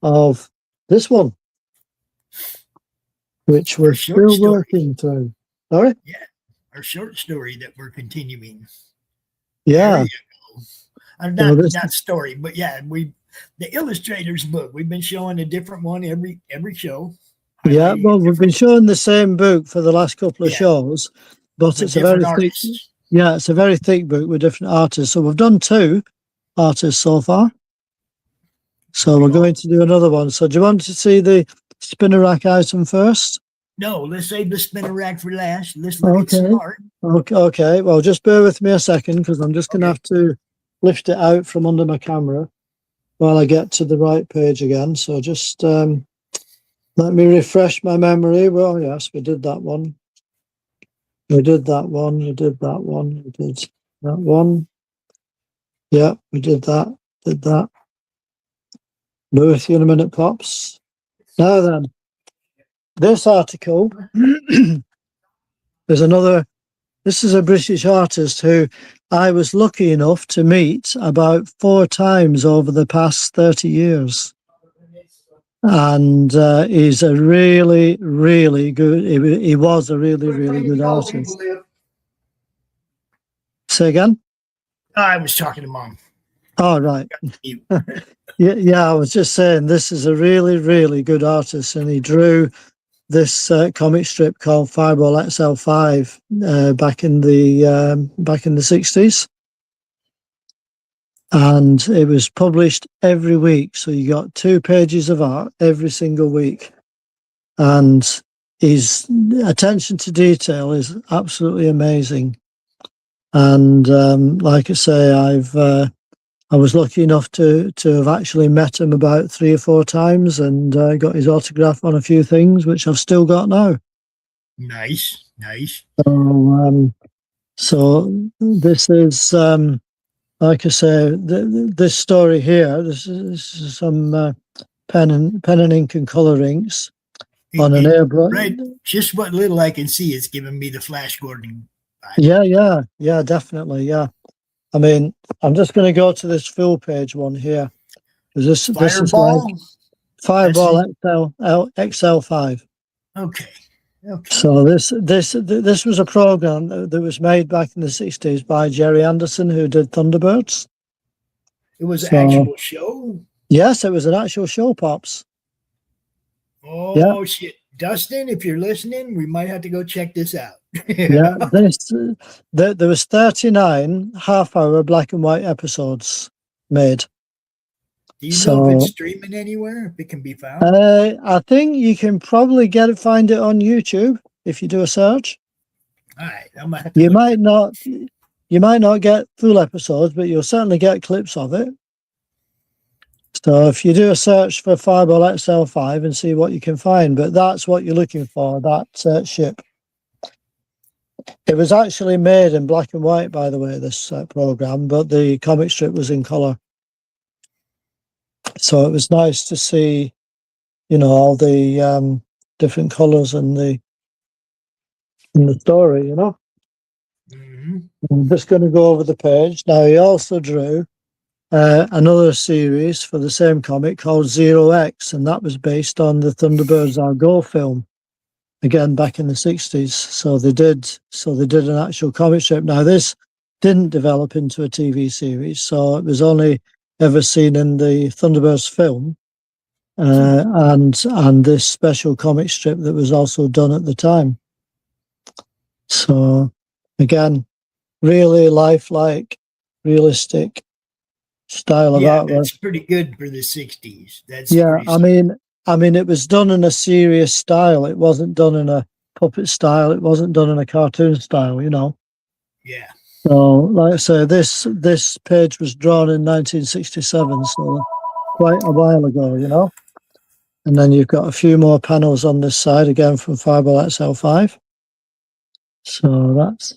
of this one, which we're still working through. Sorry? Yeah, our short story that we're continuing. Yeah. Not story, but yeah, the illustrator's book. We've been showing a different one every show. Yeah, well, we've been showing the same book for the last couple of shows, but it's a very thick. Yeah, it's a very thick book with different artists. So we've done 2 artists so far. So we're going to do another one. So do you want to see the spinner rack item first? No, let's save the spinner rack for last. Let's look at smart. Okay. Well, just bear with me a second because I'm just going to have to lift it out from under my camera while I get to the right page again. So just let me refresh my memory. Well, yes, we did that one. We did that one. We did that one. We did that one. Yeah, we did that. Did that. Be with you in a minute, Pops. Now then, this article is another. This is a British artist who I was lucky enough to meet about 4 times over the past 30 years. And he's a really, really good, he was a really, really good artist. Say again? I was talking to Mom. Oh, right. Yeah, I was just saying this is a really, really good artist, and he drew this comic strip called Fireball XL5 back in the 60s. And it was published every week. So you got 2 pages of art every single week. And his attention to detail is absolutely amazing. And like I say, I was lucky enough to have actually met him about 3 or 4 times and got his autograph on a few things, which I've still got now. Nice. So this is... like I say, this story here, this is some pen and ink and color inks on an airbrush. Right, just what little I can see is giving me the Flash Gordon vibe. Yeah, definitely, yeah. I mean, I'm just going to go to this full page one here. This is like Fireball XL5. Okay. So this was a program that was made back in the 60s by Jerry Anderson, who did Thunderbirds. It was an actual show? Yes, it was an actual show, Pops. Oh, shit. Dustin, if you're listening, we might have to go check this out. Yeah, there was 39 half-hour black and white episodes made. Do you know if it's So streaming anywhere? If it can be found? I think you can probably find it on YouTube if you do a search. All right, I'm gonna have to You look. might not get full episodes, but you'll certainly get clips of it. So if you do a search for Fireball XL5 and see what you can find, but that's what you're looking for, that ship. It was actually made in black and white, by the way, this program, but the comic strip was in color. So it was nice to see, all the different colors in the story, Mm-hmm. I'm just going to go over the page. Now, he also drew another series for the same comic called Zero X, and that was based on the Thunderbirds Are Go film, again back in the 60s. So they did an actual comic strip. Now, this didn't develop into a TV series, so it was only ever seen in the Thunderbirds film, and this special comic strip that was also done at the time. So again, really lifelike, realistic style of Yeah, artwork. that's pretty good for the 60s. That's Yeah, pretty. I mean, it was done in a serious style. It wasn't done in a puppet style. It wasn't done in a cartoon style. Yeah. So, like I say, this page was drawn in 1967, so quite a while ago. And then you've got a few more panels on this side again from Fireball XL5. So that's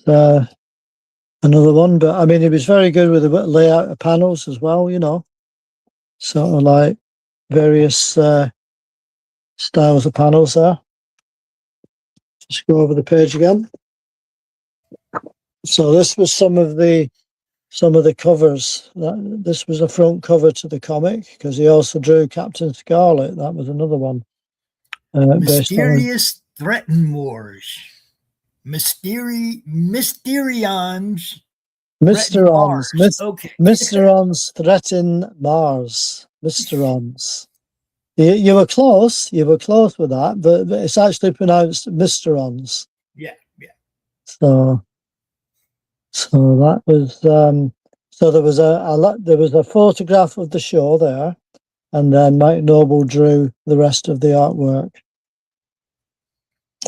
another one. But I mean, he was very good with the layout of panels as well. Sort of like various styles of panels there. Just go over the page again. So this was some of the covers. This was a front cover to the comic because he also drew Captain Scarlet. That was another one based on Mysterious Threaten Wars. Mysterions Threaten Mysterons. Mars. Okay. Mysterons threaten Mars. Mysterons. You were close. You were close with that, but it's actually pronounced Mysterons. Yeah, yeah. So that was so there was a photograph of the show there, and then Mike Noble drew the rest of the artwork.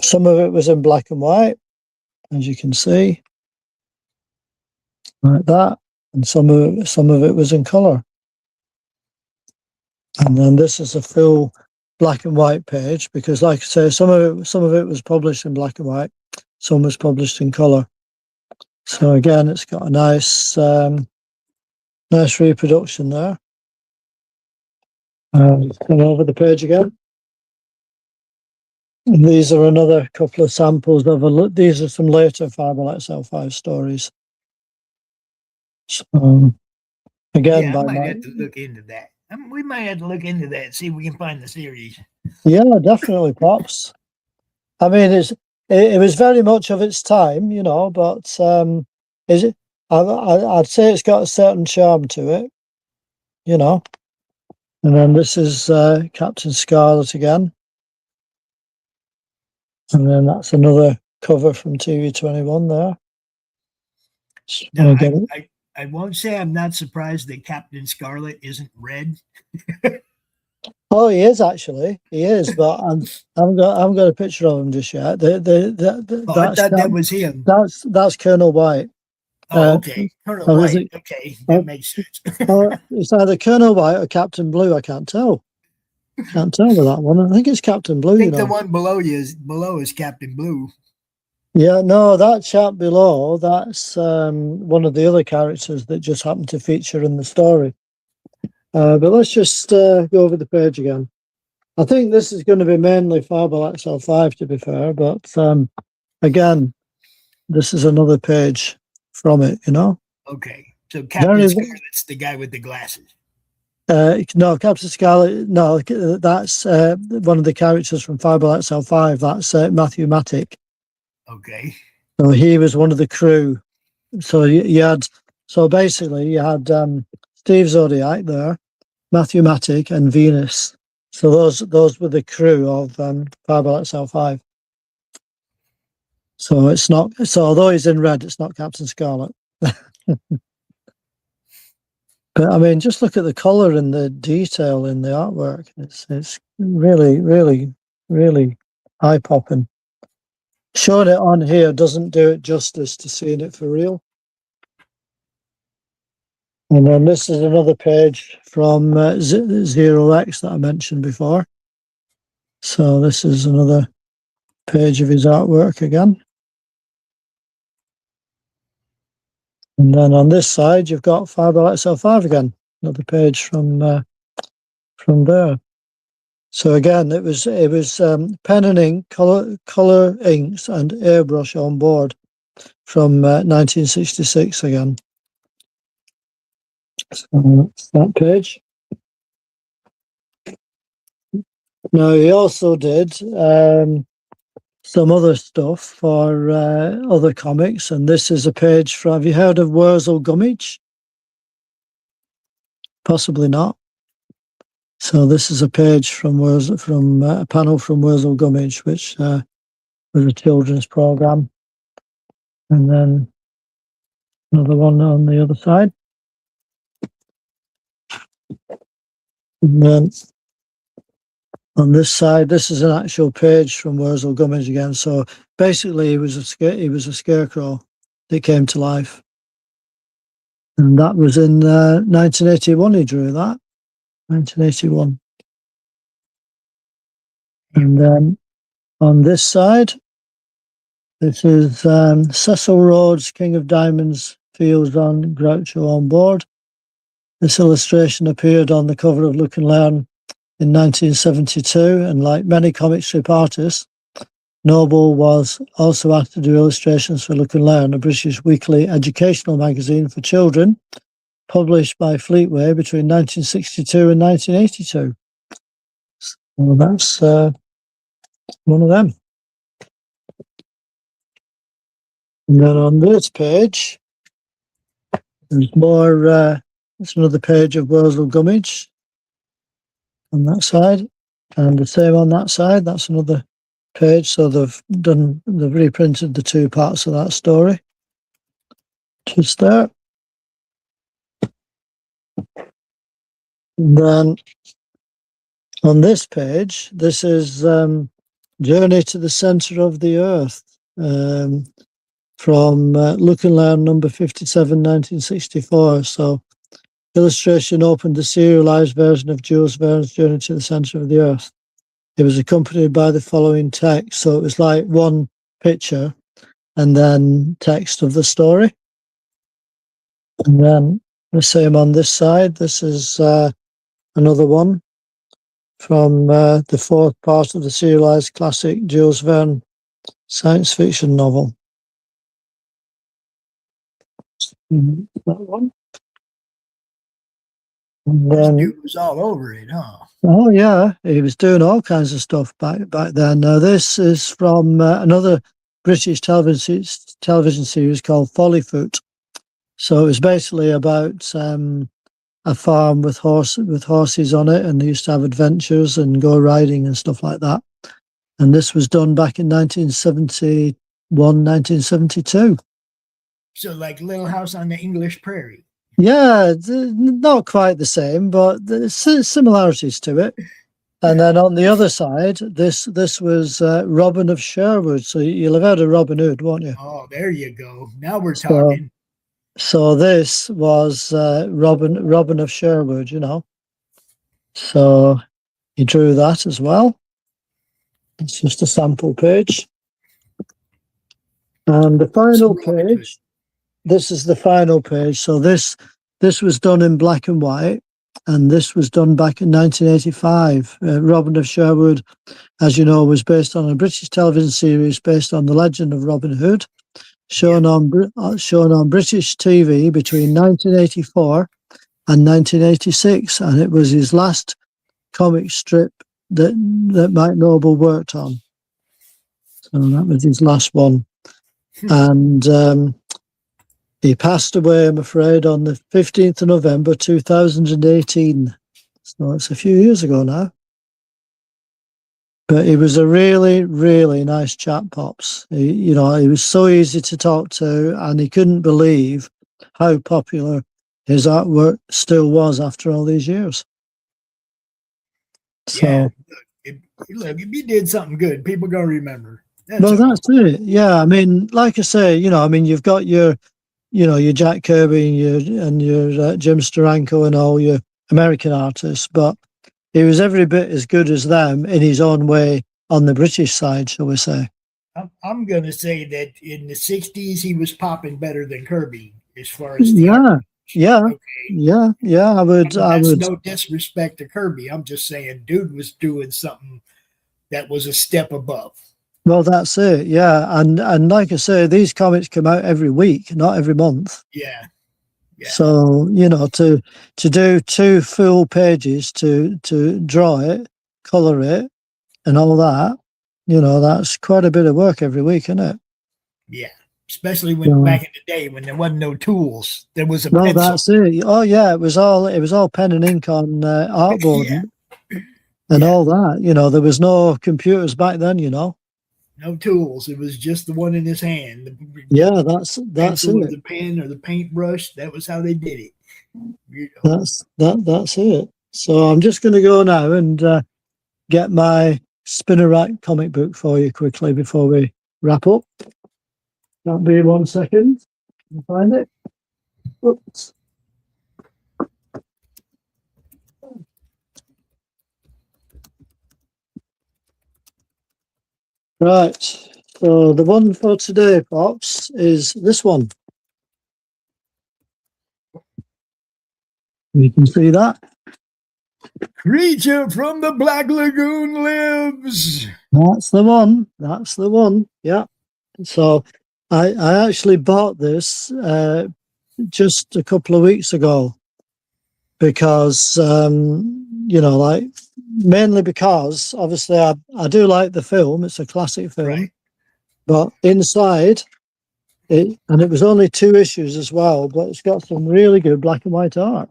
Some of it was in black and white, as you can see, like that, and some of it was in color. And then this is a full black and white page because, like I say, some of it was published in black and white, some was published in color. So again, it's got a nice reproduction there. Come over the page again. And these are another couple of samples of these are some later Fireball XL5 stories. So, again, Yeah, I by might Mike. have to look into that. We might have to look into that and see if we can find the series. Yeah, definitely, pops. I mean, it was very much of its time, but is it? I'd say it's got a certain charm to it, And then this is Captain Scarlet again, and then that's another cover from TV21 there. So Now, I won't say I'm not surprised that Captain Scarlet isn't red. Oh, he is actually. He is, but I haven't got a picture of him just yet. I thought that was him. That's Colonel White. Oh, okay. Colonel White. Okay, that makes sense. It's either Colonel White or Captain Blue. I can't tell. Can't tell with that one. I think it's Captain Blue. I think the one below is Captain Blue. Yeah, no, that chap below, that's one of the other characters that just happened to feature in the story. But let's just go over the page again. I think this is going to be mainly Fireball XL5, to be fair, but again, this is another page from it, Okay, so Captain Scarlet's the guy with the glasses. No, Captain Scarlet, no, that's one of the characters from Fireball XL5. That's Matthew Mattick. Okay. So he was one of the crew. So basically you had Steve Zodiac there, Matthew Mattick, and Venus. So those were the crew of Fireball XL5. So it's not. So although he's in red, it's not Captain Scarlet. But I mean, just look at the color and the detail in the artwork. It's really, really, really eye-popping. Showing it on here doesn't do it justice to seeing it for real. And then this is another page from Zero X that I mentioned before. So this is another page of his artwork again. And then on this side, you've got 5xL5 again, another page from there. So again, it was pen and ink, color inks, and airbrush on board from 1966 again. So that's that page. Now he also did some other stuff for other comics, and this is a page from. Have you heard of Wurzel Gummidge? Possibly not. So this is a page from a panel from Wurzel Gummidge, which was a children's program, and then another one on the other side. And then on this side, this is an actual page from Wurzel Gummidge again. So basically, he was a scarecrow that came to life, and that was in 1981. He drew that, 1981. And then on this side, this is Cecil Rhodes, King of Diamonds, Fields on, Groucho on board. This illustration appeared on the cover of Look and Learn in 1972, and like many comic strip artists, Noble was also asked to do illustrations for Look and Learn, a British weekly educational magazine for children, published by Fleetway between 1962 and 1982. Well, that's one of them. And then on this page, there's more. It's another page of Wurzel Gummidge on that side, and the same on that side. That's another page. So they've reprinted the two parts of that story. Just there. And then on this page, this is Journey to the Centre of the Earth from Look and Learn number 57, 1964. So illustration opened the serialized version of Jules Verne's Journey to the Centre of the Earth. It was accompanied by the following text. So it was like one picture and then text of the story. And then the same on this side. This is another one from the fourth part of the serialized classic Jules Verne science fiction novel. That one. And then, Dude was all over it, huh? oh yeah, he was doing all kinds of stuff back then. Now this is from another British television series called Follyfoot. So it was basically about a farm with horses on it, and they used to have adventures and go riding and stuff like that. And this was done back in 1971, 1972. So like Little House on the English Prairie. Yeah, not quite the same, but there's similarities to it. And then on the other side, this was Robin of Sherwood. So you'll have heard of Robin Hood, won't you? Oh, there you go. Now we're talking. So this was Robin of Sherwood, you know. So he drew that as well. It's just a sample page. And the final page, this is the final page. So this was done in black and white, and this was done back in 1985. Robin of Sherwood, as you know, was based on a British television series based on the legend of Robin Hood, shown on British TV between 1984 and 1986, and it was his last comic strip that Mike Noble worked on. So that was his last one. And he passed away, I'm afraid, on the 15th of November 2018. So it's a few years ago now. But he was a really, really nice chap, Pops. He was so easy to talk to, and he couldn't believe how popular his artwork still was after all these years. Yeah. So, Look, if you did something good, people gonna remember. well, All. that's it. Yeah, I mean, like I say, I mean, you've got your, your Jack Kirby and your Jim Steranko and all your American artists, but he was every bit as good as them in his own way on the British side, shall we say? I'm gonna say that in the '60s he was popping better than Kirby as far as the art. Yeah, yeah, Okay. yeah. I would. That's no disrespect to Kirby. I'm just saying, dude was doing something that was a step above. Well, that's it. Yeah, and like I say, these comics come out every week, not every month. Yeah. Yeah. So to do 2 full pages to draw it, color it, and all that, that's quite a bit of work every week, isn't it? Yeah. Especially when back in the day when there wasn't no tools, there was a pencil. That's it. Oh yeah, it was all pen and ink on artboard and all that. There was no computers back then. No tools. It was just the one in his hand. That's it. The pen or the paintbrush. That was how they did it. That's it. So I'm just going to go now and get my spinner rack comic book for you quickly before we wrap up. That'll be 1 second. Can you find it? Oops. Right. So the one for today, Pops, is this one. You can see that. Creature from the Black Lagoon lives. That's the one. That's the one. Yeah. So I actually bought this just a couple of weeks ago because, mainly because obviously I do like the film. It's a classic film. Right. But inside it was only 2 issues as well, but it's got some really good black and white art.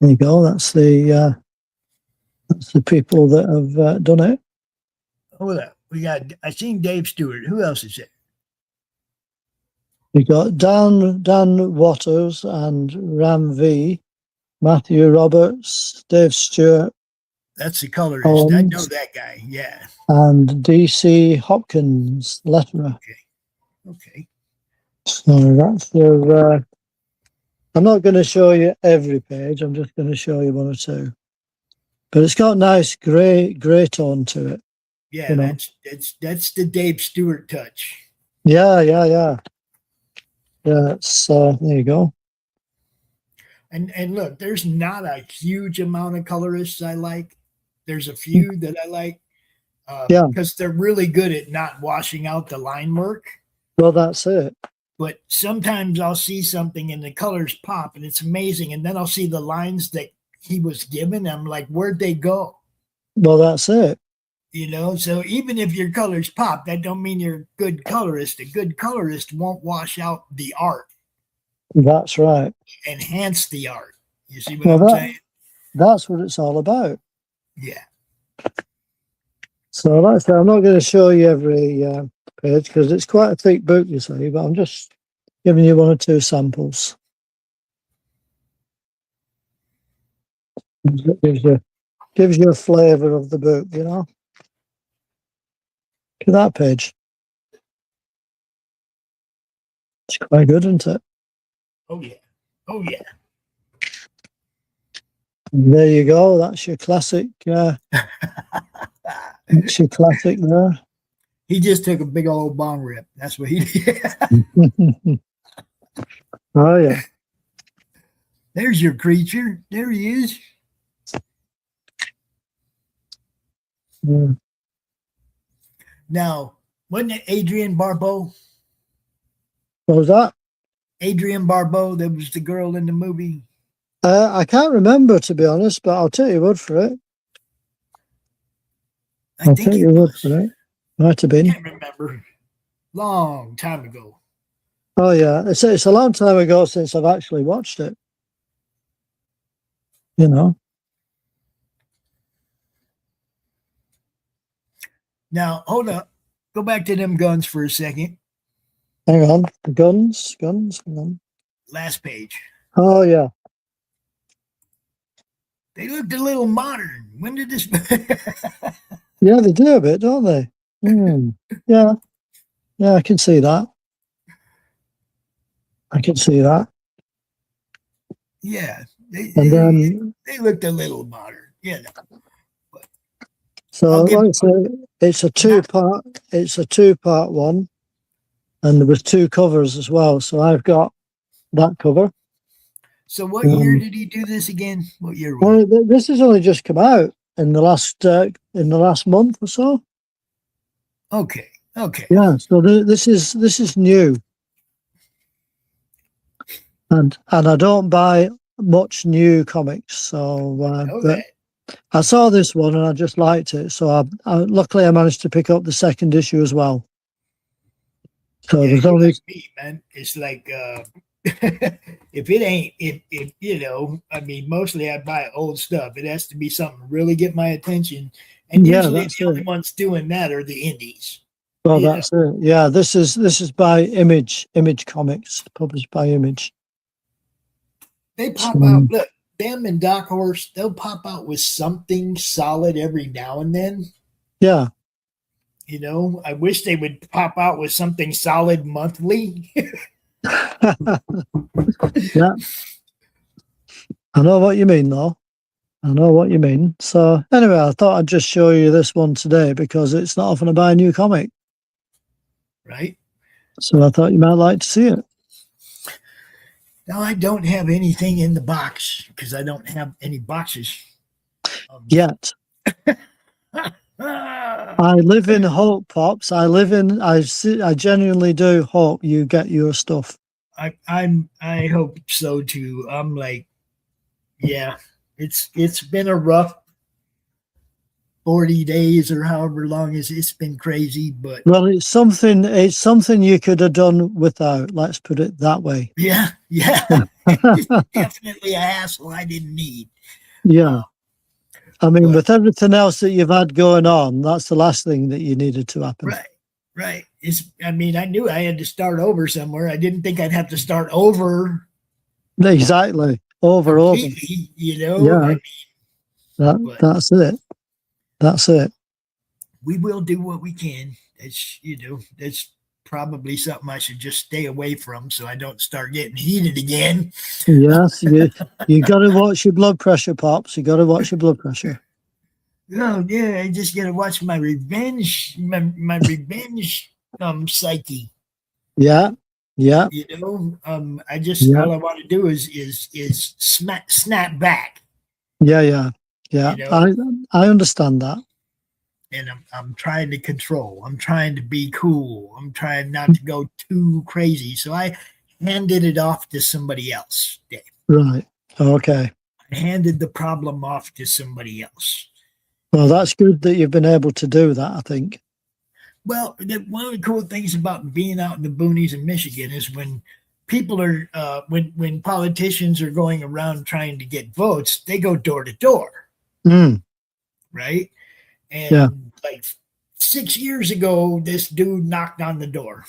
There you go. That's the people that have done it. Hold up. I seen Dave Stewart. Who else is it? We got Dan Waters and Ram V, Matthew Roberts, Dave Stewart. That's the colorist. I know that guy. Yeah. And DC Hopkins, letterer. Okay. So that's your. I'm not going to show you every page. I'm just going to show you 1 or 2. But it's got nice gray tone to it. Yeah, that's the Dave Stewart touch. Yeah. So there you go. And look, there's not a huge amount of colorists I like. There's a few that I like because they're really good at not washing out the line work. Well, that's it. But sometimes I'll see something and the colors pop and it's amazing. And then I'll see the lines that he was given. I'm like, where'd they go? Well, that's it. So even if your colors pop, that don't mean you're a good colorist. A good colorist won't wash out the art. That's right. Enhance the art. You see what I'm saying? That's what it's all about. Yeah. So like I said, I'm not going to show you every page because it's quite a thick book, you see, but I'm just giving you 1 or 2 samples. It gives you a flavour of the book, Look at that page. It's quite good, isn't it? Oh, yeah. Oh, yeah. And there you go. That's your classic. That's your classic there. He just took a big old bong rip. That's what he did. Oh, yeah. There's your creature. There he is. Yeah. Now, wasn't it Adrienne Barbeau? What was that? Adrienne Barbeau, that was the girl in the movie. I can't remember, to be honest, but I'll take your word for it. I'll take your word for it. Might have been. I can't remember. Long time ago. Oh, yeah. It's a long time ago since I've actually watched it. Now, hold up. Go back to them guns for a second. Hang on. Guns. Hang on. Last page. Oh, yeah. They looked a little modern. When did this? Yeah, they do a bit, don't they? Yeah. Yeah, I can see that. Yeah, And then, they looked a little modern. Yeah. But so I'll give. like I say, it's a two-part one, and there was two covers as well. So I've got that cover. So what year did he do this again? What year was it? Well, this has only just come out in the last month or so. Okay. Okay. Yeah, so this is new, and I don't buy much new comics. So, but that. I saw this one and I just liked it. So luckily I managed to pick up the second issue as well. So Yeah, there's you're only like me, man. It's like if it ain't if you know, I mean, mostly I buy old stuff. It has to be something to really get my attention. And yeah, usually that's the only it. ones doing that are the indies. Well, You that's it. Yeah, this is by Image Comics, published by Image. They pop So, out. Look, them and Doc Horse, they'll pop out with something solid every now and then. yeah. You know, I wish they would pop out with something solid monthly. Yeah. I know what you mean, though. I know what you mean. So anyway, I thought I'd just show you this one today because it's not often I buy a new comic. Right? So I thought you might like to see it. Now, I don't have anything in the box because I don't have any boxes. Yet. I live in hope, Pops. I genuinely do hope you get your stuff. I hope so too. I'm like, yeah, it's been a rough 40 days or however long it's been crazy, but well, it's something you could have done without, let's put it that way. Yeah. It's definitely a hassle I didn't need. Yeah. I mean, with everything else that you've had going on, that's the last thing that you needed to happen. Right. I mean, I knew I had to start over somewhere. I didn't think I'd have to start over. Exactly. Over. You know? Yeah. I mean, that's it. That's it. We will do what we can. That's probably something I should just stay away from so I don't start getting heated again. Yes, you got to watch your blood pressure, Pops. You got to watch your blood pressure. Oh yeah, I just got to watch my revenge, my revenge psyche. Yeah. You know, all I want to do is snap back. Yeah. You know? I understand that. And I'm trying to control. I'm trying to be cool. I'm trying not to go too crazy. So I handed it off to somebody else, Dave. Right. Okay. I handed the problem off to somebody else. Well, that's good that you've been able to do that, I think. Well, one of the cool things about being out in the boonies in Michigan is when people are, when politicians are going around trying to get votes, they go door to door. Right? And like 6 years ago, this dude knocked on the door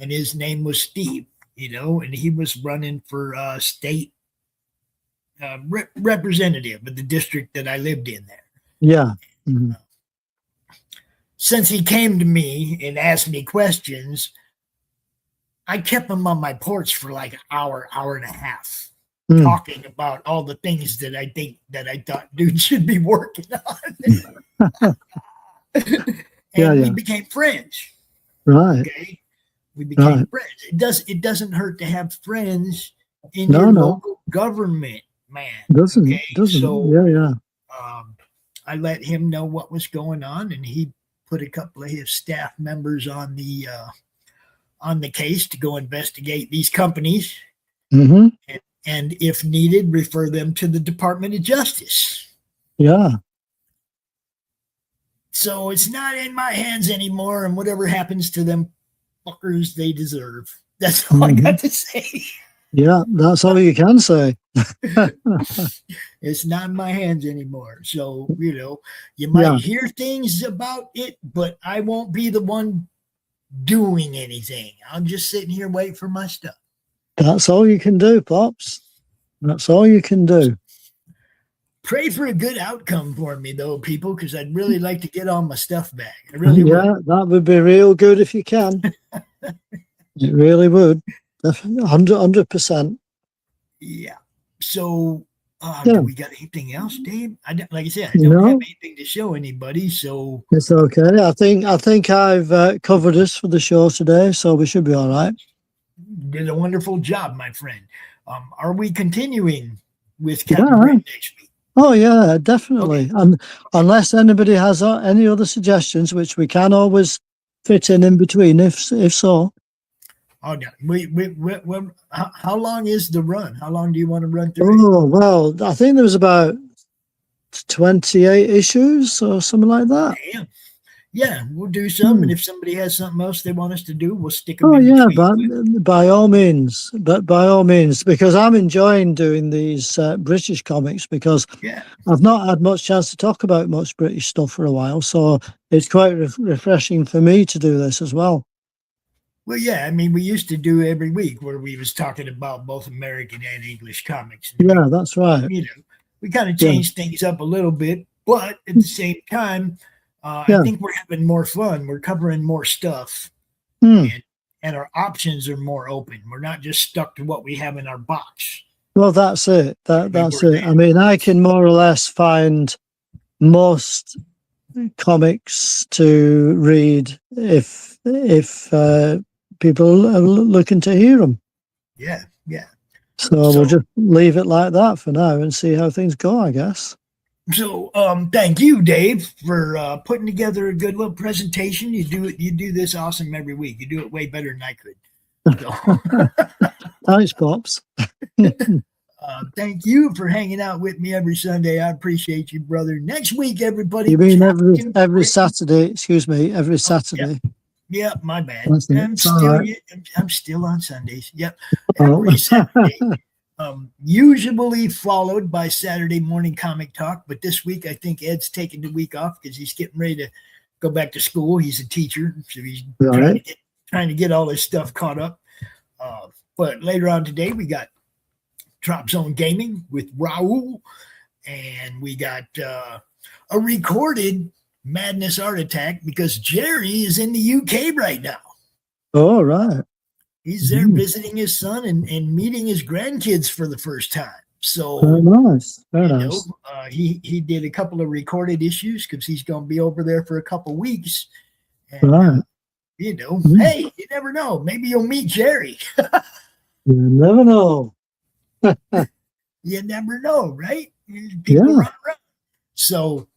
and his name was Steve, you know, and he was running for state representative of the district that I lived in there. Yeah. Since he came to me and asked me questions, I kept him on my porch for like an hour and a half. Talking about all the things that I thought dude should be working on. We became friends. Right. Okay. We became friends. It doesn't hurt to have friends in your local government, man. Doesn't. So I let him know what was going on, and he put a couple of his staff members on the case to go investigate these companies. And if needed, refer them to the Department of Justice. Yeah. So it's not in my hands anymore, and whatever happens to them fuckers, they deserve. That's all I got to say. Yeah, that's all you can say. It's not in my hands anymore. So, you know, you might hear things about it, but I won't be the one doing anything. I'm just sitting here waiting for my stuff. That's all you can do, Pops. That's all you can do. Pray for a good outcome for me, though, people, because I'd really like to get all my stuff back. I really would. That would be real good if you can. It really would. 100%. Yeah. So, Yeah. do we got anything else, Dave? Like I said, I don't have anything to show anybody, so it's okay. I think I've covered us for the show today, so we should be all right. Did a wonderful job, my friend. Are we continuing with Captain Brent next week? Oh yeah, definitely. Okay. And unless anybody has any other suggestions, which we can always fit in between, if so. Oh no. How long is the run? How long do you want to run through? Oh well, I think there was about 28 issues or something like that. Damn. Yeah, we'll do some, and if somebody has something else they want us to do, we'll stick them. Oh yeah, but by all means, because I'm enjoying doing these British comics because I've not had much chance to talk about much British stuff for a while, so it's quite refreshing for me to do this as well. Well, yeah, I mean, we used to do every week where we was talking about both American and English comics. Yeah, that's right. You know, we kind of changed things up a little bit, but at the same time, I think we're having more fun. We're covering more stuff, and our options are more open. We're not just stuck to what we have in our box. Well, that's it. That's it. I mean, I can more or less find most comics to read if people are looking to hear them. Yeah. So we'll just leave it like that for now and see how things go, I guess. So, thank you, Dave, for putting together a good little presentation. You do this awesome every week. You do it way better than I could. So. Thanks, Pops. Thank you for hanging out with me every Sunday. I appreciate you, brother. Next week, everybody. You mean every Saturday? Excuse me, every Saturday. Yeah, my bad. I'm still on Sundays. Yep, every Saturday. Usually followed by Saturday morning comic talk, but this week I think Ed's taking the week off because he's getting ready to go back to school. He's a teacher, so he's trying to get all his stuff caught up. But later on today, we got Drop Zone Gaming with Raul, and we got a recorded Madness Art Attack because Jerry is in the UK right now. Oh, right. He's there visiting his son and meeting his grandkids for the first time. So very nice. Very nice. He did a couple of recorded issues because he's going to be over there for a couple of weeks. And, hey, you never know. Maybe you'll meet Jerry. You never know. You never know, right? People run around. So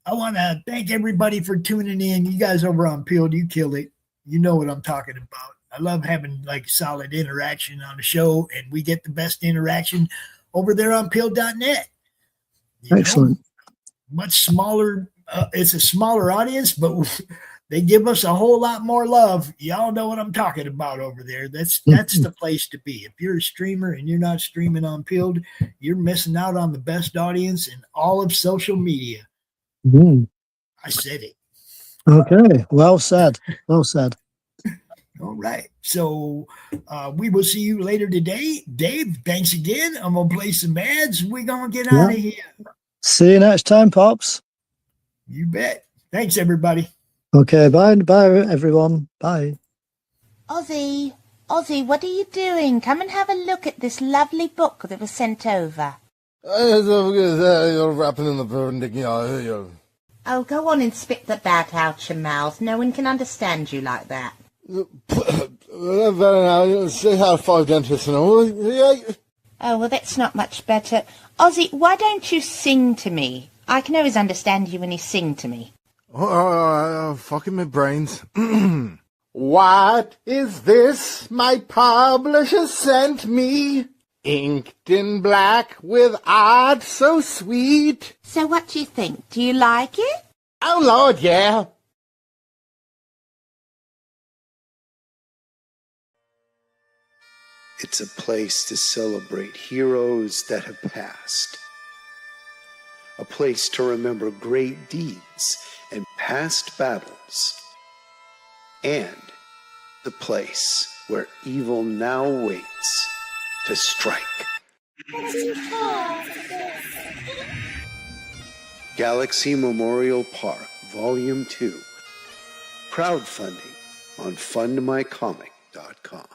I want to thank everybody for tuning in. You guys over on Peeled, you killed it. You know what I'm talking about. I love having like solid interaction on the show, and we get the best interaction over there on Peeled.net. Excellent. Much smaller. It's a smaller audience, but they give us a whole lot more love. Y'all know what I'm talking about over there. That's the place to be. If you're a streamer and you're not streaming on Peeled, you're missing out on the best audience in all of social media. I said it. Okay. Well said. Well said. All right. So we will see you later today. Dave, thanks again. I'm going to play some ads. We're going to get out of here. See you next time, Pops. You bet. Thanks, everybody. Okay. Bye, everyone. Bye. Ozzy, what are you doing? Come and have a look at this lovely book that was sent over. You're wrapping in the burn. Oh, go on and spit the bat out your mouth. No one can understand you like that. Say hi to 5 dentists and all. Oh, well, that's not much better. Ozzy, why don't you sing to me? I can always understand you when you sing to me. Fucking my brains. What is this my publisher sent me? Inked in black with art so sweet. So what do you think? Do you like it? Oh, Lord, yeah. It's a place to celebrate heroes that have passed. A place to remember great deeds and past battles. And the place where evil now waits to strike. Galaxy Memorial Park, Volume 2. Crowdfunding on fundmycomic.com.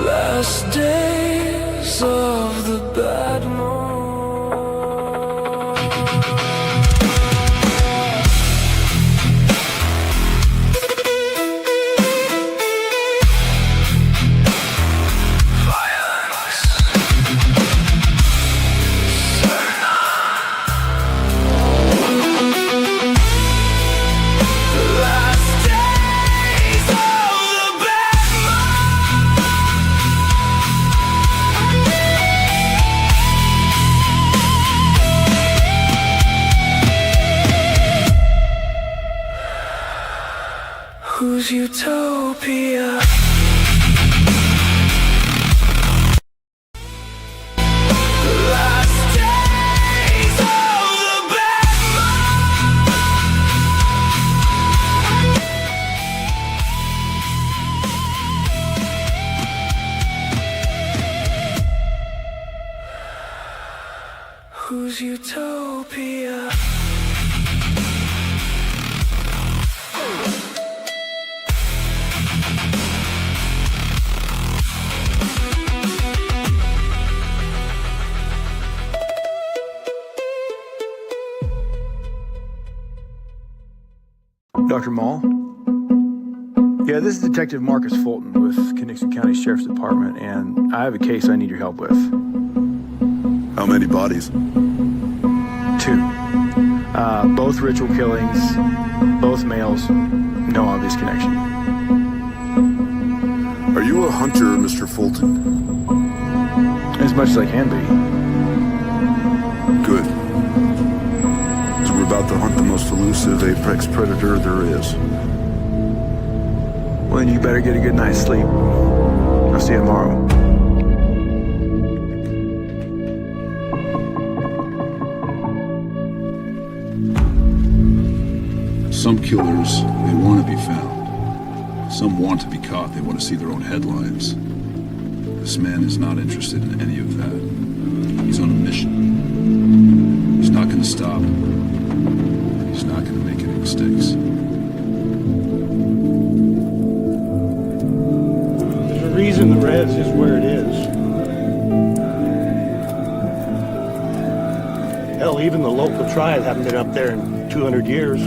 Last days of the bad moon. Whose utopia? The last days of the bad moon. Whose utopia? Dr. Mall? Yeah, this is Detective Marcus Fulton with Kinnixon County Sheriff's Department, and I have a case I need your help with. How many bodies? 2. Both ritual killings, both males, no obvious connection. Are you a hunter, Mr. Fulton? As much as I can be. Good. Because we're about to hunt the most elusive apex predator there is. Well, then you better get a good night's sleep. I'll see you tomorrow. Some killers, they want to be found. Some want to be caught. They want to see their own headlines. This man is not interested in any of that. He's on a mission. He's not going to stop. He's not going to make any mistakes. There's a reason the Reds is where it is. Hell, even the local tribes haven't been up there in 200 years.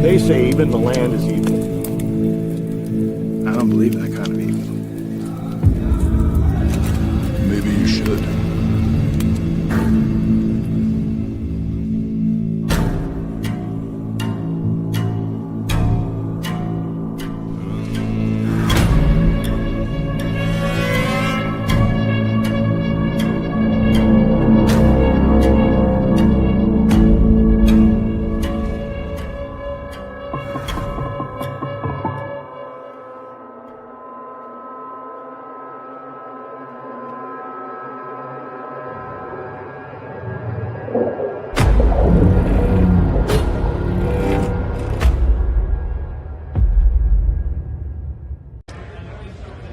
They say even the land is evil. I don't believe that kind of evil. Maybe you should.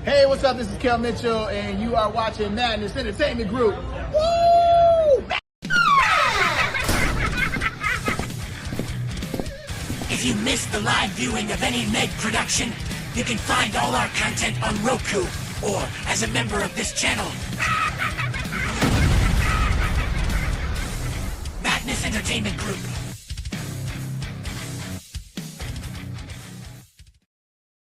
Hey, what's up? This is Kel Mitchell, and you are watching Madness Entertainment Group. Woo! If you missed the live viewing of any Meg production, you can find all our content on Roku or as a member of this channel. Madness Entertainment Group.